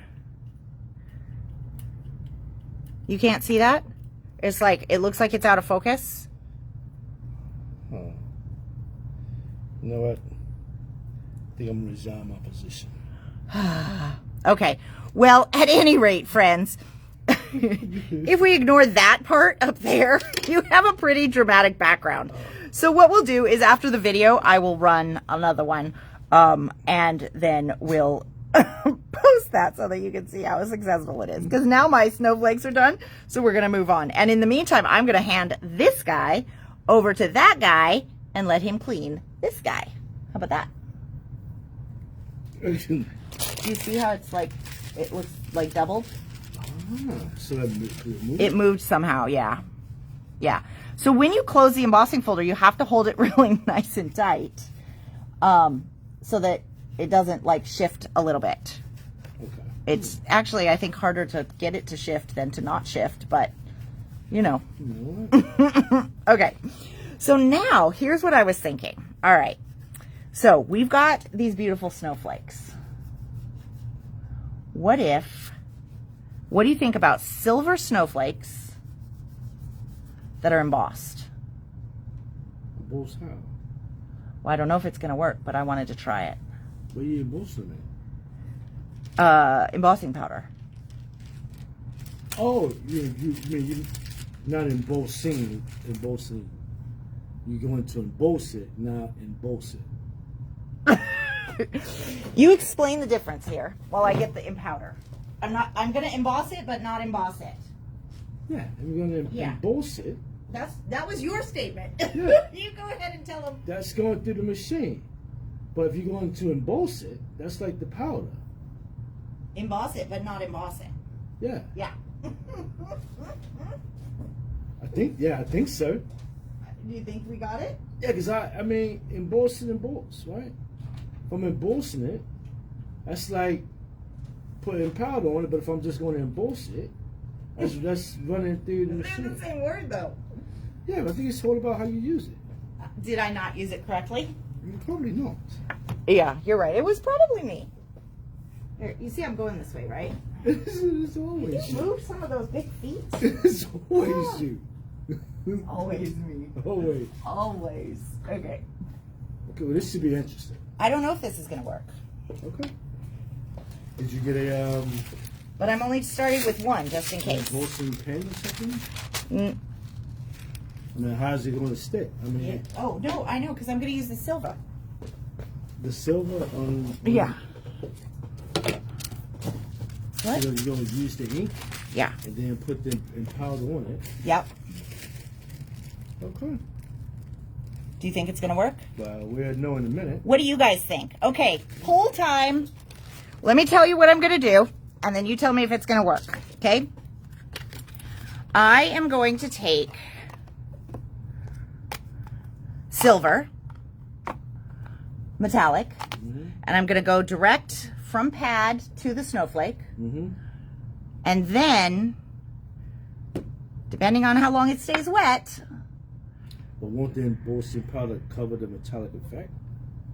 S1: You can't see that? It's like, it looks like it's out of focus.
S2: Huh. You know what? I think I'm going to resign my position.
S1: Okay. Well, at any rate, friends, if we ignore that part up there, you have a pretty dramatic background. So what we'll do is after the video, I will run another one, and then we'll post that so that you can see how successful it is. Because now my snowflakes are done, so we're going to move on. And in the meantime, I'm going to hand this guy over to that guy and let him clean this guy. How about that? Do you see how it's like, it looks like doubled?
S2: So that moved?
S1: It moved somehow, yeah. Yeah. So when you close the embossing folder, you have to hold it really nice and tight, so that it doesn't like shift a little bit.
S2: Okay.
S1: It's actually, I think, harder to get it to shift than to not shift, but you know. Okay. So now here's what I was thinking. All right. So we've got these beautiful snowflakes. What do you think about silver snowflakes that are embossed?
S2: Embossed how?
S1: Well, I don't know if it's going to work, but I wanted to try it.
S2: What are you embossing it?
S1: Embossing powder.
S2: Oh, you mean you not embossing. You're going to emboss it, not emboss it.
S1: You explain the difference here while I get the powder. I'm going to emboss it, but not emboss it.
S2: Yeah, and you're going to emboss it.
S1: That was your statement.
S2: Yeah.
S1: You go ahead and tell them.
S2: That's going through the machine. But if you're going to emboss it, that's like the powder.
S1: Emboss it, but not emboss it.
S2: Yeah.
S1: Yeah.
S2: I think so.
S1: Do you think we got it?
S2: Yeah, because I mean, emboss and emboss, right? If I'm embossing it, that's like putting powder on it, but if I'm just going to emboss it, that's running through the machine.
S1: It's the same word, though.
S2: Yeah, but I think it's all about how you use it.
S1: Did I not use it correctly?
S2: Probably not.
S1: Yeah, you're right. It was probably me. Here, you see I'm going this way, right?
S2: It's always
S1: You
S2: you.
S1: move some of those big feet.
S2: It's always you.
S1: Always me.
S2: Always.
S1: Always. Okay.
S2: Okay, well, this should be interesting.
S1: I don't know if this is going to work.
S2: Okay. Did you get a
S1: But I'm only starting with one, just in case.
S2: embossing pen or something?
S1: Mm.
S2: I mean, how's it going to stick? I mean,
S1: Oh, no, I know, because I'm going to use the silver.
S2: the silver on...
S1: Yeah. What?
S2: You're going to use the ink
S1: Yeah.
S2: and then put the powder on it.
S1: Yep.
S2: Okay.
S1: Do you think it's going to work?
S2: Well, we'll know in a minute.
S1: What do you guys think? Okay, poll time. Let me tell you what I'm going to do, and then you tell me if it's going to work, okay? I am going to take silver, metallic, and I'm going to go direct from pad to the snowflake. And then, depending on how long it stays wet,
S2: But won't the embossing powder cover the metallic effect?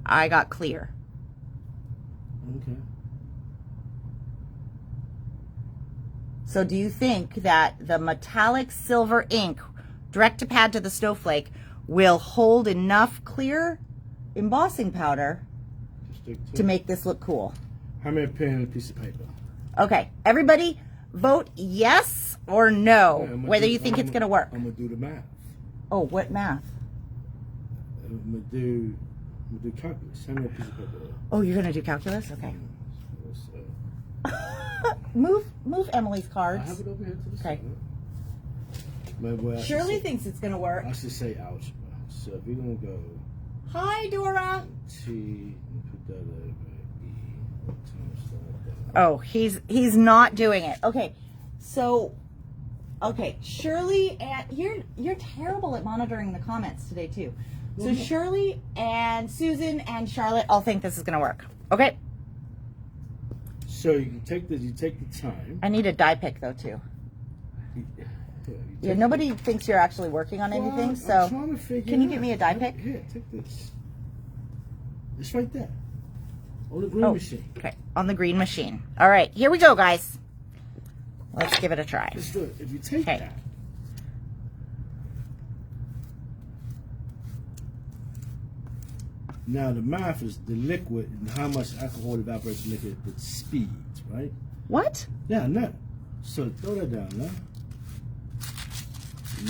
S1: I got clear.
S2: Okay.
S1: So do you think that the metallic silver ink direct to pad to the snowflake will hold enough clear embossing powder to make this look cool?
S2: How many pen and a piece of paper?
S1: Okay, everybody vote yes or no, whether you think it's going to work.
S2: I'm going to do the math.
S1: Oh, what math?
S2: I'm going to do calculus. How many pieces of paper?
S1: Oh, you're going to do calculus? Okay.
S2: What's,
S1: Move Emily's
S2: I
S1: cards.
S2: have it over here to the
S1: Okay.
S2: side.
S1: Shirley thinks it's going to work.
S2: I should say algebra. So if we're going to go
S1: Hi, Dora.
S2: T, put that over E, times that.
S1: Oh, he's not doing it. Okay, so, okay, Shirley and you're terrible at monitoring the comments today too. So Shirley and Susan and Charlotte all think this is gonna work. Okay.
S2: So you can take this. You take the time.
S1: I need a die pick though too. Yeah, nobody thinks you're actually working on anything.
S2: I'm
S1: So
S2: trying to figure
S1: can you
S2: it
S1: get
S2: out.
S1: me a die pick?
S2: Here, take this. It's right there. On the green machine.
S1: Okay, on the green machine. All right, here we go, guys. Let's give it a try.
S2: Let's do it. If you take
S1: Okay.
S2: that. Now the math is the liquid and how much alcohol evaporates in liquid at speed, right?
S1: What?
S2: Yeah, no. So throw that down now.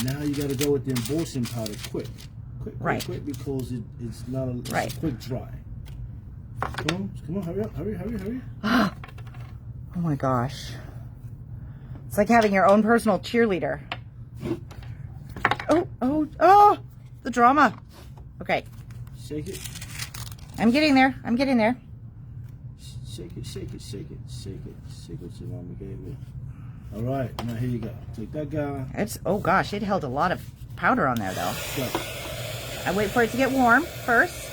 S2: Now you got to go with the embossing powder quick. Quick, because it's not a, it's a quick dry. Come on, hurry up, hurry.
S1: Oh my gosh. It's like having your own personal cheerleader. Oh, the drama. Okay.
S2: Shake it.
S1: I'm getting there.
S2: Shake it what your mama gave you. All right, now here you go. Take that guy.
S1: Oh gosh, it held a lot of powder on there though.
S2: Go.
S1: I wait for it to get warm first.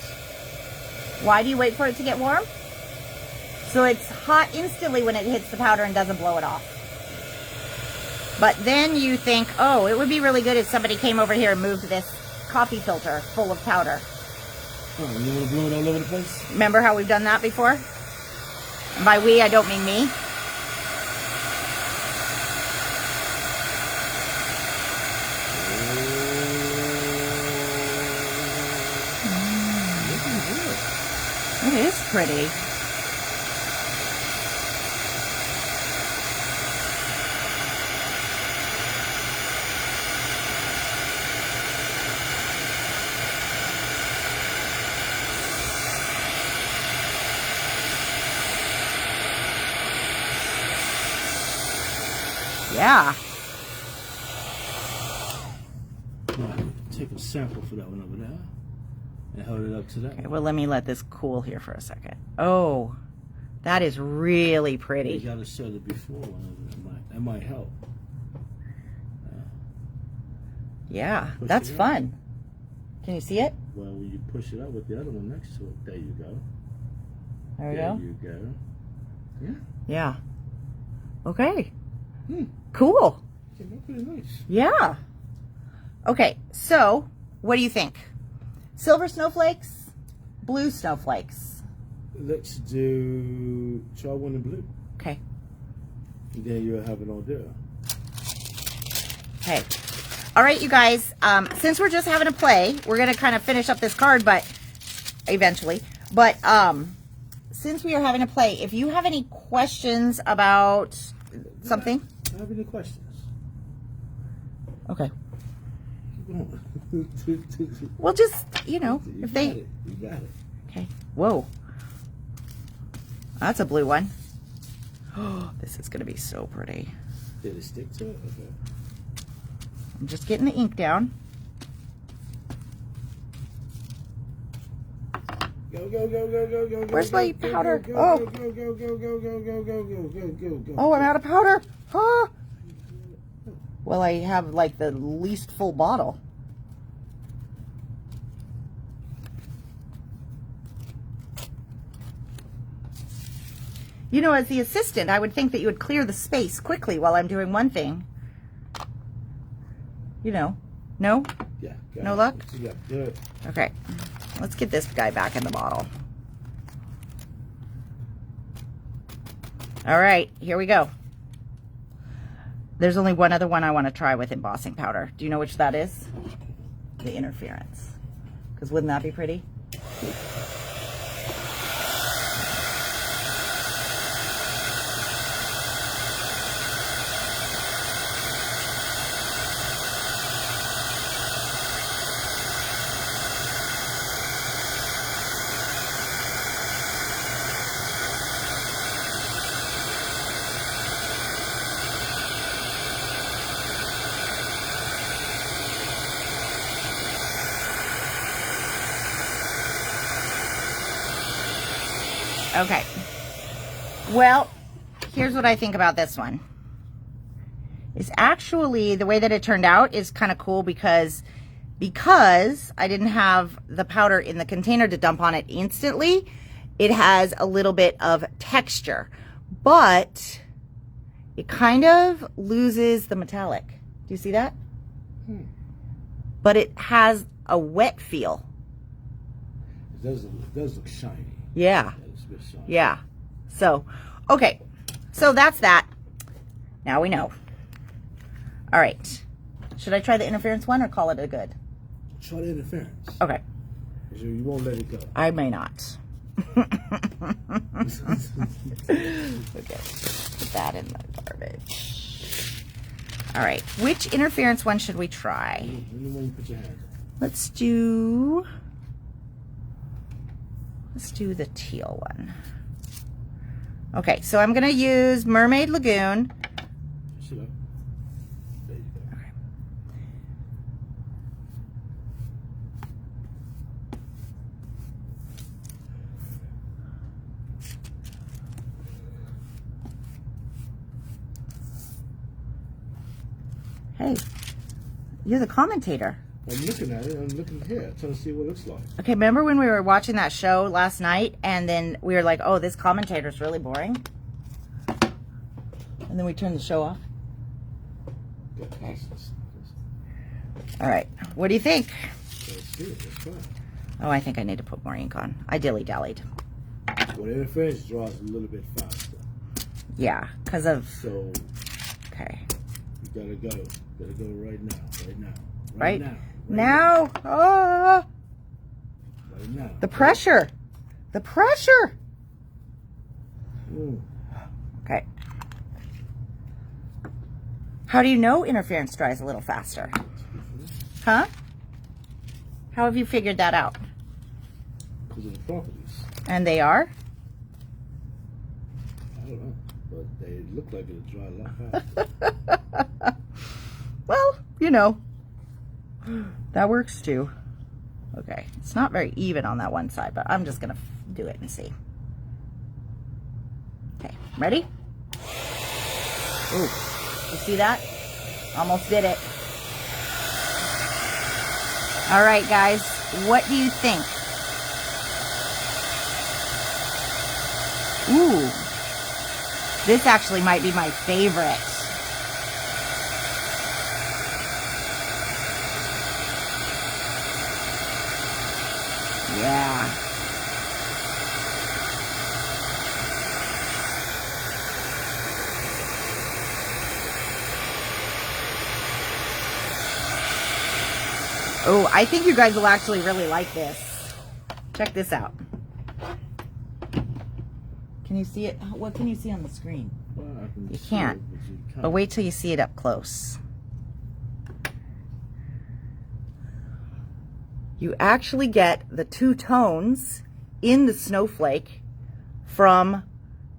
S1: Why do you wait for it to get warm? So it's hot instantly when it hits the powder and doesn't blow it off. But then you think, oh, it would be really good if somebody came over here and moved this coffee filter full of powder.
S2: Oh, you want to blow it all over the place?
S1: Remember how we've done that before? And by we, I don't mean me. It is pretty. Yeah.
S2: Take a sample for that one over there and hold it up to that.
S1: Okay, well, let me let this cool here for a second. Oh, that is really
S2: You
S1: pretty.
S2: got to set it before that might help.
S1: Yeah,
S2: Push
S1: that's
S2: it up.
S1: fun. Can you see it?
S2: Well, when you push it up with the other one next to it, there you go.
S1: There we
S2: There
S1: go.
S2: you go. Yeah.
S1: Yeah. Okay.
S2: Hmm.
S1: Cool.
S2: Came out pretty nice.
S1: Yeah. Okay, so what do you think? Silver snowflakes, blue snowflakes.
S2: Let's do try one in blue.
S1: Okay.
S2: And then you'll have an order.
S1: Okay. All right, you guys. Since we're just having a play, we're gonna kind of finish up this card, but eventually. But since we are having a play, if you have any questions about something,
S2: I have any questions?
S1: okay.
S2: Keep going.
S1: Well, just
S2: You
S1: if they.
S2: got it. You got it.
S1: Okay. Whoa. That's a blue one. Oh, this is gonna be so pretty.
S2: Did it stick to it? Okay.
S1: I'm just getting the ink down.
S2: Go, go, go, go, go, go, go.
S1: Where's my
S2: go,
S1: powder?
S2: Go,
S1: Oh.
S2: go, go, go, go, go, go, go, go, go, go, go.
S1: Oh, I'm out of powder. Huh? Well, I have like the least full bottle. You know, as the assistant, I would think that you would clear the space quickly while I'm doing one thing. You know. No?
S2: Yeah.
S1: No luck?
S2: Yeah, good.
S1: Okay. Let's get this guy back in the bottle. All right, here we go. There's only one other one I want to try with embossing powder. Do you know which that is? The interference. Because wouldn't that be pretty? Okay. Well, here's what I think about this one. Is actually the way that it turned out is kind of cool because I didn't have the powder in the container to dump on it instantly. It has a little bit of texture, but it kind of loses the metallic. Do you see that? But it has a wet feel.
S2: It does look shiny.
S1: Yeah.
S2: It's a bit shiny.
S1: Yeah. So, okay. So that's that. Now we know. All right. Should I try the interference one or call it a good?
S2: Try the interference.
S1: Okay.
S2: You won't let it go.
S1: I may not. Okay. Put that in the garbage. All right. Which interference one should we try?
S2: When you put your hand on.
S1: Let's do the teal one. Okay, so I'm going to use Mermaid Lagoon.
S2: Sit up. There you go.
S1: Okay. Hey, you're the commentator.
S2: I'm looking at it. I'm looking here, trying to see what it looks like.
S1: Okay, remember when we were watching that show last night and then we were like, oh, this commentator's really boring? And then we turned the show off?
S2: Okay.
S1: All right, what do you think?
S2: Let's see it. Let's try it.
S1: Oh, I think I need to put more ink on. I dilly-dallied.
S2: Well, the interference draws a little bit faster.
S1: Yeah, because of...
S2: So,
S1: Okay.
S2: you gotta go. You gotta go right now. Right now.
S1: Right
S2: now.
S1: Now. Oh,
S2: Right now.
S1: the pressure. The pressure.
S2: Mm.
S1: Okay. How do you know interference dries a little faster? Huh? How have you figured that out?
S2: Because of the properties.
S1: And they are?
S2: I don't know. But they look like it'll dry a lot faster.
S1: Well, you know. That works too. Okay. It's not very even on that one side, but I'm just going to do it and see. Okay. Ready? Ooh. You see that? Almost did it. All right, guys. What do you think? Ooh. This actually might be my favorite. Yeah. Oh, I think you guys will actually really like this. Check this out. Can you see it? What can you see on the screen?
S2: Well, I can
S1: You
S2: see
S1: can't.
S2: it, but you can't.
S1: But wait till you see it up close. You actually get the two tones in the snowflake from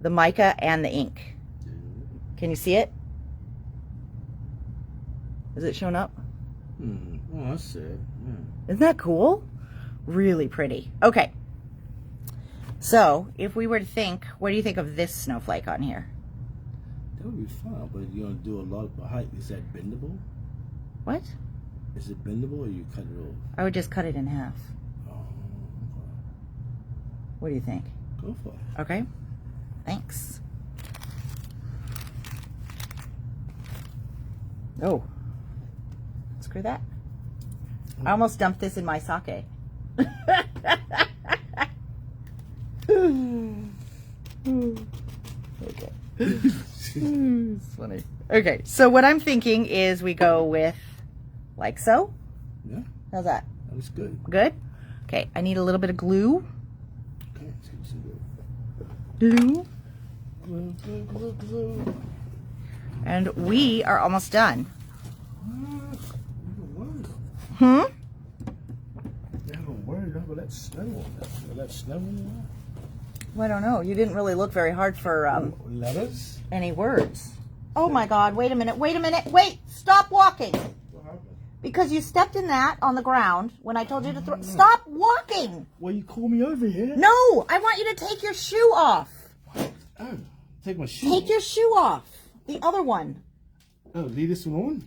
S1: the mica and the ink. Can you see it? Is it showing up?
S2: Oh, I see it. Yeah.
S1: Isn't that cool? Really pretty. Okay. So, if we were to think, what do you think of this snowflake on here?
S2: That would be fine, but you're gonna do a lot of height. Is that bendable?
S1: What?
S2: Is it bendable or you cut it off?
S1: I would just cut it in half.
S2: Oh, okay.
S1: What do you think?
S2: Go for it.
S1: Okay. Thanks. Oh. Screw that. I almost dumped this in my sake. Okay. It's funny. Okay, so what I'm thinking is we go with like so.
S2: Yeah,
S1: How's that?
S2: that was good.
S1: Good? Okay, I need a little bit of glue.
S2: Okay, let's get some
S1: Glue.
S2: glue, glue, glue, glue.
S1: And we are almost done.
S2: You
S1: Hmm?
S2: haven't worried about that snow on that. That snow on that?
S1: Well, I don't know. You didn't really look very hard for
S2: Letters?
S1: any words. Oh my God, wait a minute, wait a minute, wait, stop walking.
S2: What happened?
S1: Because you stepped in that on the ground when I told you to throw. Stop walking.
S2: Well, you call me over here.
S1: No, I want you to take your shoe off.
S2: Oh, take my shoe.
S1: Take your shoe off. The other one.
S2: Oh, leave this one on.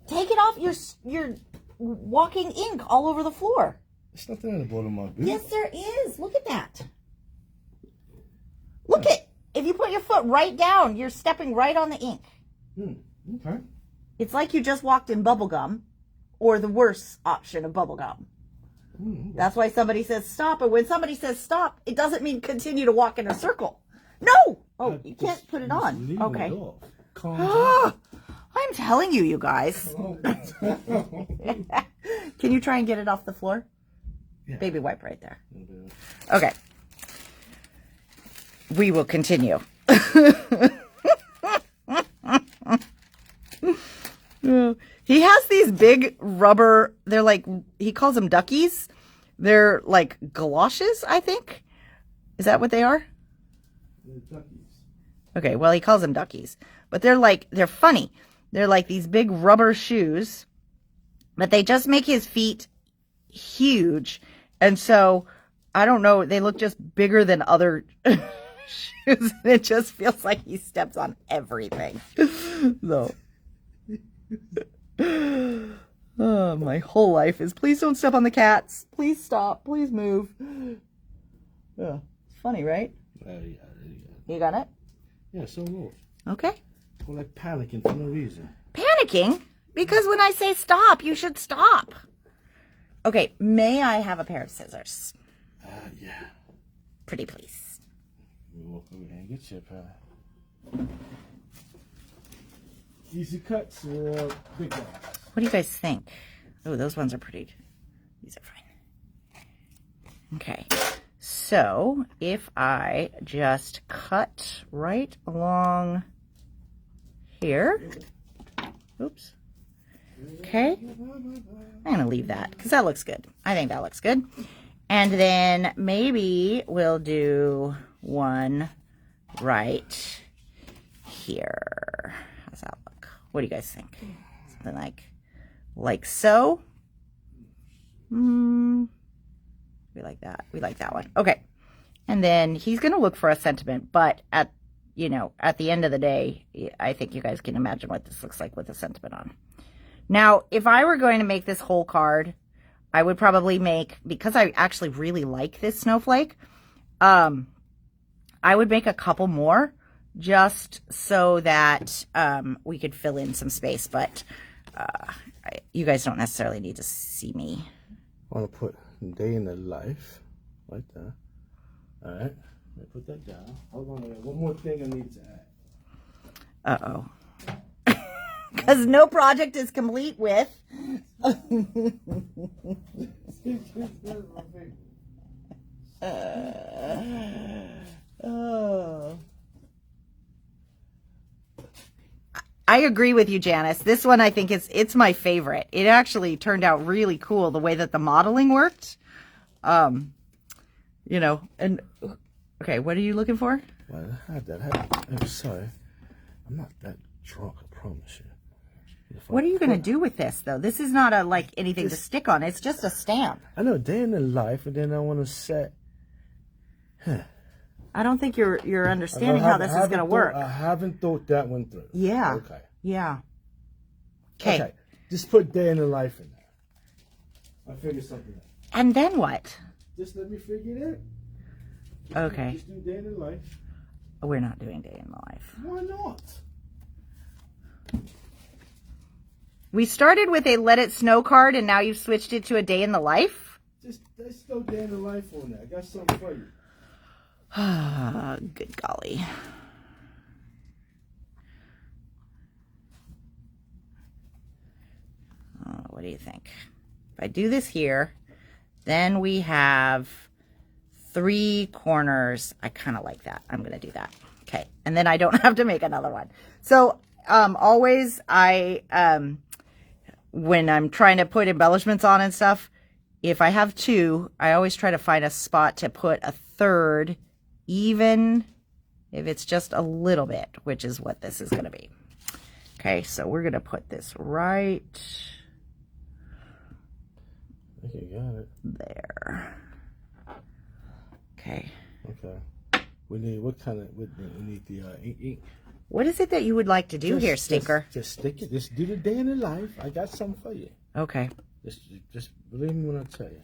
S1: Take it off. You're walking ink all over the floor.
S2: There's nothing on the bottom of my boot.
S1: Yes, there is. Look at that. Look at. If you put your foot right down, you're stepping right on the ink.
S2: Okay.
S1: It's like you just walked in bubble gum, or the worst option of bubble gum. That's why somebody says stop, and when somebody says stop, it doesn't mean continue to walk in a circle. No! Oh, you can't put it on. Okay.
S2: Calm down.
S1: I'm telling you, you guys. Can you try and get it off the floor?
S2: Yeah.
S1: Baby wipe right there. Okay. We will continue. He has these big rubber, they're like, he calls them duckies. They're like galoshes, I think. Is that what they are? Okay, well, he calls them duckies. But they're funny. They're like these big rubber shoes. But they just make his feet huge. And so, I don't know, they look just bigger than other shoes. It just feels like he steps on everything. So. Oh, my whole life is, please don't step on the cats. Please stop. Please move. Yeah. It's funny, right?
S2: Yeah.
S1: You got it?
S2: Yeah, so what?
S1: Okay.
S2: Well, like panicking for no reason.
S1: Panicking? Because when I say stop, you should stop. Okay, may I have a pair of scissors?
S2: Yeah.
S1: Pretty please.
S2: We'll walk over here and get you a pair. Easy cuts or big ones?
S1: What do you guys think? Oh, those ones are pretty. These are fine. Okay. So, if I just cut right along here. Oops. Okay. I'm going to leave that because that looks good. I think that looks good. And then maybe we'll do one right here. How's that look? What do you guys think? Something like so. We like that. We like that one. Okay. And then he's going to look for a sentiment, but at the end of the day, I think you guys can imagine what this looks like with a sentiment on. Now, if I were going to make this whole card, I would probably make, because I actually really like this snowflake, I would make a couple more just so that we could fill in some space, but you guys don't necessarily need to see me.
S2: I want to put day in the life like that. All right, let me put that down. Hold on, one more thing I need to add.
S1: Uh-oh. Because no project is complete with... I agree with you, Janice. This one, I think it's my favorite. It actually turned out really cool the way that the modeling worked. And okay, what are you looking for?
S2: Well, I had that. I'm sorry. I'm not that drunk, I promise you.
S1: What are you going to do with this, though? This is not anything to stick on. It's just a stamp.
S2: I know, day in the life, and then I want to set...
S1: I don't think you're understanding how this is going to work.
S2: I haven't thought that one through.
S1: Yeah.
S2: Okay.
S1: Yeah. Okay.
S2: Just put day in the life in there. I'll figure something out.
S1: And then what?
S2: Just let me figure it out.
S1: Okay.
S2: Just do day in the life.
S1: We're not doing day in the life.
S2: Why not?
S1: We started with a Let It Snow card, and now you've switched it to a day in the life?
S2: Just let's throw day in the life on there. I got something for you.
S1: Ah, good golly. What do you think? If I do this here, then we have 3 corners. I kind of like that. I'm going to do that. Okay. And then I don't have to make another one. So, always when I'm trying to put embellishments on and stuff, if I have 2, I always try to find a spot to put a third, even if it's just a little bit, which is what this is going to be. Okay, so we're going to put this right
S2: Okay, got it.
S1: there. Okay.
S2: Okay. We need we need the ink.
S1: What is it that you would like to do here, Stinker?
S2: Just stick it. Just do the day in the life. I got something for you.
S1: Okay.
S2: Just believe me when I tell you.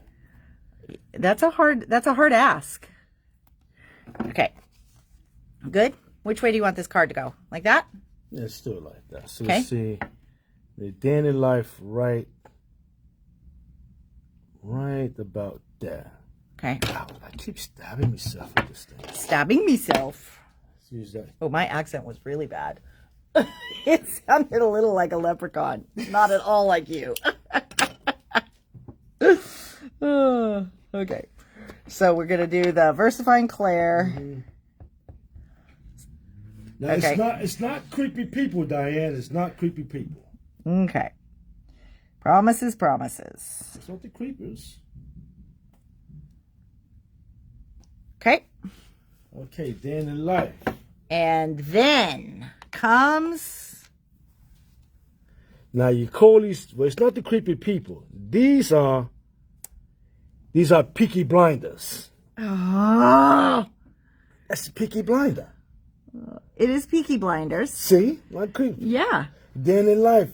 S1: That's a hard ask. Okay. Good. Which way do you want this card to go? Like that?
S2: Yeah, let's do it like that. So
S1: Okay.
S2: let's see the day in the life right about there.
S1: Okay.
S2: Ow, I keep stabbing myself with this thing.
S1: Stabbing myself.
S2: Let's use that.
S1: Oh, my accent was really bad. It sounded a little like a leprechaun. Not at all like you. Okay. So we're going to do the Versifying Claire.
S2: Mm-hmm. Now,
S1: Okay.
S2: it's not creepy people, Diane. It's not creepy people.
S1: Okay. Promises, promises.
S2: It's not the creepers.
S1: Okay.
S2: Okay, day in the life.
S1: And then comes...
S2: Now you call these, well, it's not the creepy people. These are Peaky Blinders.
S1: Oh,
S2: That's the Peaky Blinder.
S1: it is Peaky Blinders.
S2: See? Not creepy.
S1: Yeah.
S2: Day in life.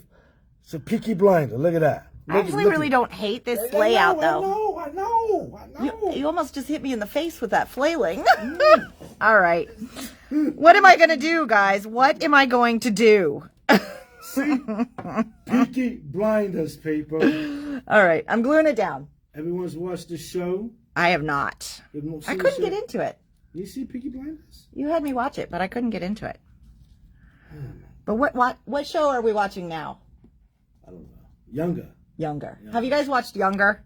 S2: It's a Peaky Blinder. Look at that.
S1: I actually really don't hate this layout, though.
S2: I know.
S1: You almost just hit me in the face with that flailing. All right. What am I going to do, guys? What am I going to do?
S2: See? Peaky Blinders, people.
S1: All right. I'm gluing it down.
S2: Everyone's watched the show.
S1: I have not. I couldn't get into it.
S2: You see Peaky Blinders?
S1: You had me watch it, but I couldn't get into it. But what show are we watching now?
S2: I don't know. Younger.
S1: Have you guys watched Younger?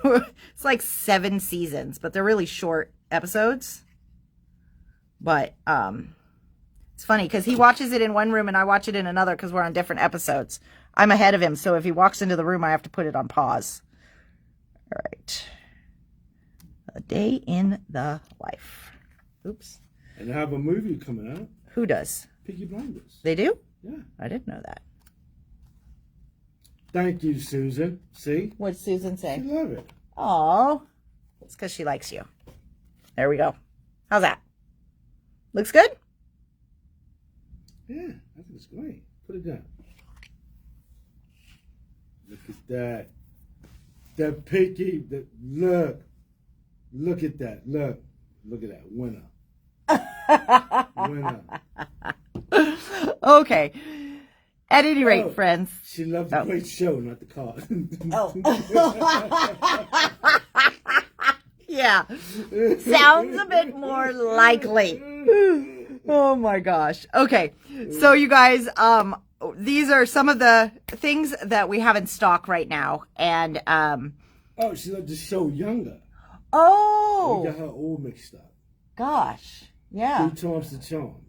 S1: It's like 7 seasons, but they're really short episodes. But it's funny because he watches it in one room and I watch it in another because we're on different episodes. I'm ahead of him, so if he walks into the room, I have to put it on pause. All right. A Day in the Life. Oops.
S2: And they have a movie coming out.
S1: Who does?
S2: Peaky Blinders.
S1: They do?
S2: Yeah.
S1: I didn't know that.
S2: Thank you, Susan. See?
S1: What'd Susan say?
S2: I love it.
S1: Oh, it's because she likes you. There we go. How's that? Looks good?
S2: Yeah, I think it's great. Put it down. Look at that. That Peaky, look at that. Look at that. Winner. Winner.
S1: Okay. At any rate, friends.
S2: She loved the great show, not the card.
S1: Oh. Yeah. Sounds a bit more likely. Oh my gosh. Okay. So you guys, these are some of the things that we have in stock right now. And
S2: Oh, she loved the show Younger.
S1: oh,
S2: We got her all mixed up.
S1: gosh. Yeah.
S2: 3 times the charm.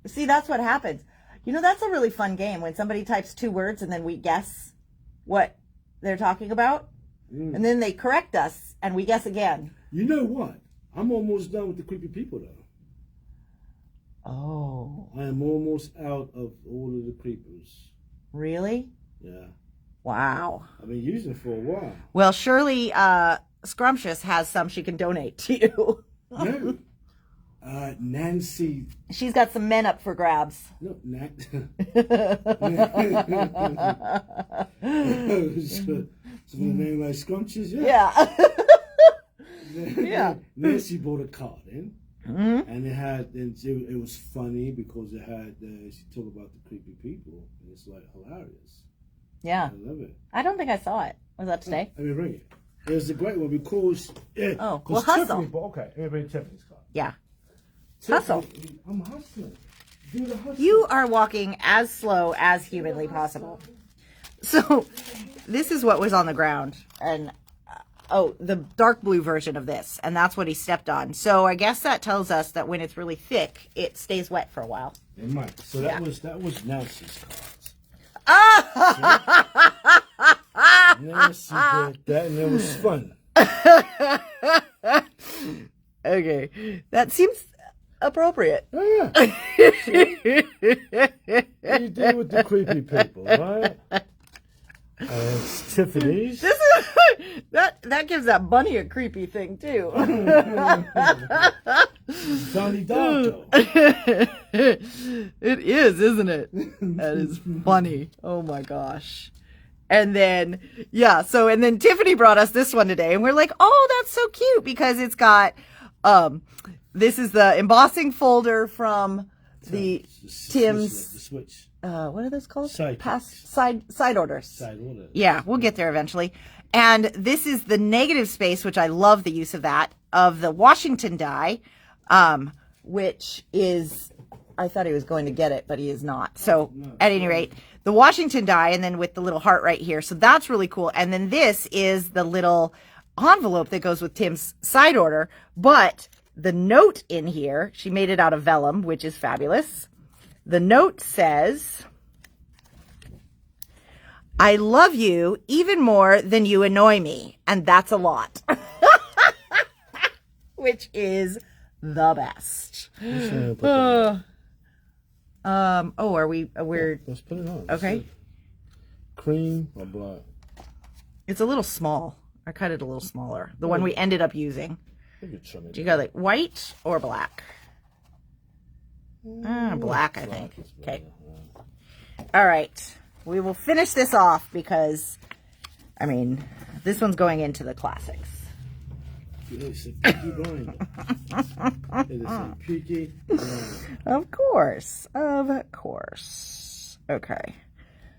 S1: See, that's what happens. You know, that's a really fun game when somebody types 2 words and then we guess what they're talking about. And then they correct us and we guess again.
S2: You know what? I'm almost done with the creepy people, though.
S1: Oh.
S2: I am almost out of all of the creepers.
S1: Really?
S2: Yeah.
S1: Wow.
S2: I've been using it for a while.
S1: Well, Shirley Scrumptious has some she can donate to you.
S2: No. Nancy.
S1: She's got some men up for grabs.
S2: No, Nat. So the name like Scrumptious, yeah.
S1: Yeah.
S2: Nancy bought a card in,
S1: Mm-hmm.
S2: and it was funny because it had she talked about the creepy people, and it's like hilarious.
S1: Yeah.
S2: I love it.
S1: I don't think I saw it. Was that today?
S2: Let me bring it. It was a great one because
S1: Oh, well, hustle.
S2: Okay, let me bring Tiffany's card.
S1: Yeah. Hustle.
S2: I'm hustling. Do the hustle.
S1: You are walking as slow as humanly possible. So, this is what was on the ground. And, the dark blue version of this. And that's what he stepped on. So, I guess that tells us that when it's really thick, it stays wet for a while.
S2: It might. So that was Nancy's cards. Nancy did that, and it was fun.
S1: Okay. That seems appropriate.
S2: Yeah. So, what you do with the creepy people, right? And it's Tiffany's.
S1: This is that gives that bunny a creepy thing too.
S2: Donnie Darko.
S1: It is, isn't it? That is funny. Oh my gosh. And then and then Tiffany brought us this one today, and we're like, oh, that's so cute because it's got this is the embossing folder from the Tim's
S2: The switch.
S1: what are those called?
S2: Side
S1: side orders.
S2: Side order.
S1: Yeah, we'll get there eventually. And this is the negative space, which I love the use of that, of the Washington die, which is, I thought he was going to get it, but he is not. So at any rate, the Washington die, and then with the little heart right here. So that's really cool. And then this is the little envelope that goes with Tim's side order. But the note in here, she made it out of vellum, which is fabulous. The note says, I love you even more than you annoy me. And that's a lot. Which is the best. We're
S2: Let's put it on.
S1: okay.
S2: Cream or black?
S1: It's a little small. I cut it a little smaller. The one we ended up using.
S2: You could trim it.
S1: Do you go like white or black? Black, I think. Okay. All right. We will finish this off because, I mean, this one's going into the classics.
S2: It's a Peaky Blinder. It is a Peaky Blinder.
S1: Of course. Okay.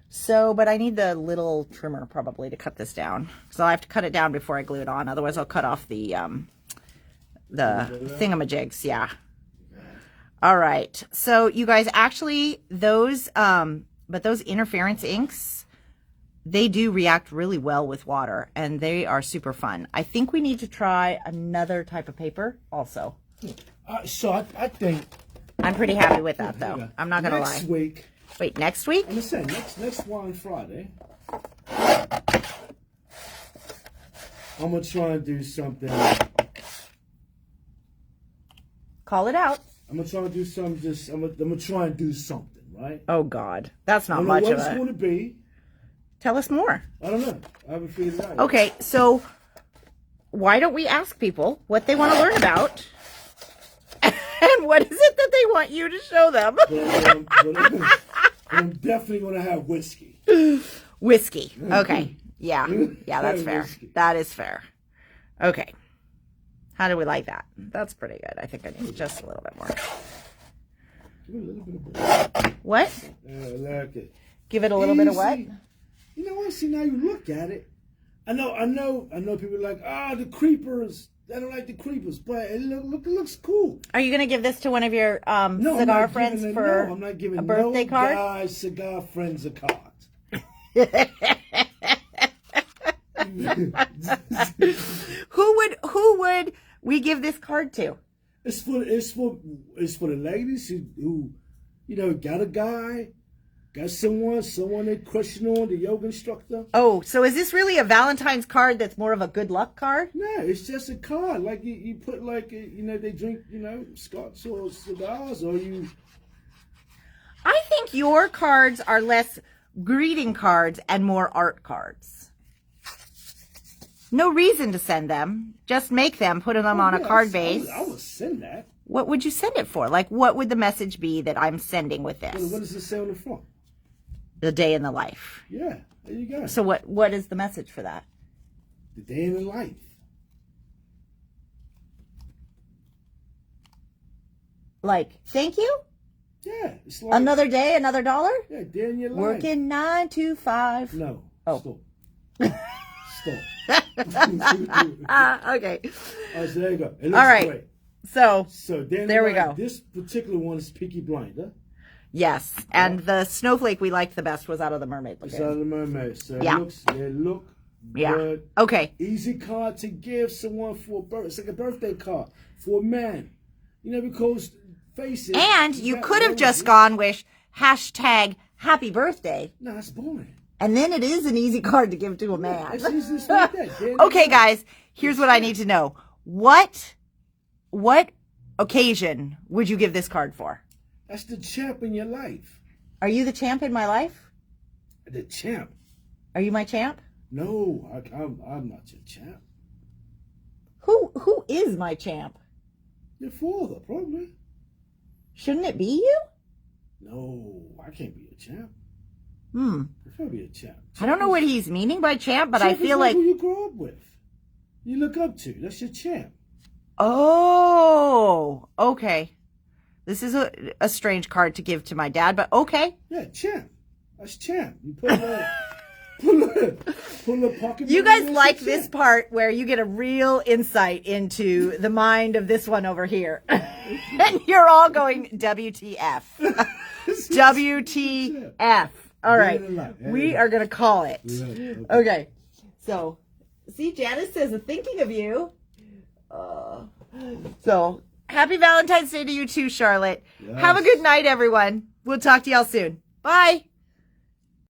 S1: So, but I need the little trimmer probably to cut this down. So I have to cut it down before I glue it on. Otherwise I'll cut off the thingamajigs. Yeah. All right. So you guys, actually those interference inks, they do react really well with water and they are super fun. I think we need to try another type of paper also.
S2: So I think
S1: I'm pretty happy with that though. I'm not going to lie.
S2: Next week.
S1: Wait, next week?
S2: I'm saying next one Friday. I'm going to try and do something.
S1: Call it out.
S2: I'm going to try and do something. I'm going to try and do something, right?
S1: Oh God. That's not
S2: I don't
S1: much
S2: know what
S1: of
S2: it's
S1: it.
S2: going to be.
S1: Tell us more.
S2: I don't know. I haven't figured it out.
S1: Okay, so why don't we ask people what they want to learn about? And what is it that they want you to show them?
S2: But I'm definitely going to have whiskey.
S1: Whiskey. Okay. Yeah. Yeah, that's fair.
S2: Whiskey.
S1: That is fair. Okay. How do we like that? That's pretty good. I think I need just a little bit more.
S2: Give it a little bit of black.
S1: What?
S2: I like it.
S1: Give it a little bit of what?
S2: You know what? See, now you look at it. I know people are like, the creepers. I don't like the creepers, but it looks cool.
S1: Are you going to give this to one of your
S2: No,
S1: cigar friends for
S2: I'm not giving
S1: a birthday card?
S2: Guy cigar friends a card.
S1: Who would we give this card to?
S2: It's for the ladies who got a guy, got someone they crushing on, the yoga instructor.
S1: Oh, so is this really a Valentine's card that's more of a good luck card?
S2: No, it's just a card. Like you put they drink scotch or cigars or you.
S1: I think your cards are less greeting cards and more art cards. No reason to send them. Just make them, put them on a card base.
S2: I would send that.
S1: What would you send it for? Like, what would the message be that I'm sending with this?
S2: What does it say on the front?
S1: The day in the life.
S2: Yeah, there you go.
S1: So what is the message for that?
S2: The day in the life.
S1: Like, thank you?
S2: Yeah, it's like
S1: Another day, another dollar?
S2: yeah, day in your life.
S1: Working 9 to 5.
S2: No.
S1: Oh.
S2: Stop.
S1: Okay.
S2: All right, so there you go. It looks
S1: All right.
S2: great.
S1: So
S2: then
S1: there we go.
S2: This particular one is Peaky Blinder.
S1: yes, and the snowflake we liked the best was out of the Mermaid
S2: It's
S1: Lagoon.
S2: out of the Mermaid. So
S1: Yeah.
S2: they look
S1: Yeah.
S2: good.
S1: Okay.
S2: Easy card to give someone for a birthday. It's like a birthday card for a man. You know, because face it.
S1: And you could have just gone with hashtag happy birthday.
S2: No, that's boring.
S1: And then it is an easy card to give to a man.
S2: It's easy to like that. Day in the
S1: Okay,
S2: life.
S1: guys, here's what I need to know. What occasion would you give this card for?
S2: That's the champ in your life.
S1: Are you the champ in my life?
S2: The champ.
S1: Are you my champ?
S2: No, I'm not your champ.
S1: Who is my champ?
S2: Your father, probably.
S1: Shouldn't it be you?
S2: No, I can't be a champ.
S1: Hmm.
S2: If I be a champ.
S1: I don't know what he's meaning by champ, but I
S2: Champ is
S1: feel like
S2: who you grow up with. You look up to. That's your champ.
S1: oh, okay. This is a strange card to give to my dad, but okay.
S2: Yeah, champ. That's champ. You put pull a pocket.
S1: You
S2: money
S1: guys
S2: in,
S1: like
S2: that's
S1: this
S2: champ.
S1: part where you get a real insight into the mind of this one over here. And you're all going WTF. WTF. All right. We are going to call it.
S2: Yeah,
S1: Okay. So, see, Janice says, thinking of you. So, happy Valentine's Day to you too, Charlotte.
S2: Yes.
S1: Have a good night, everyone. We'll talk to y'all soon. Bye.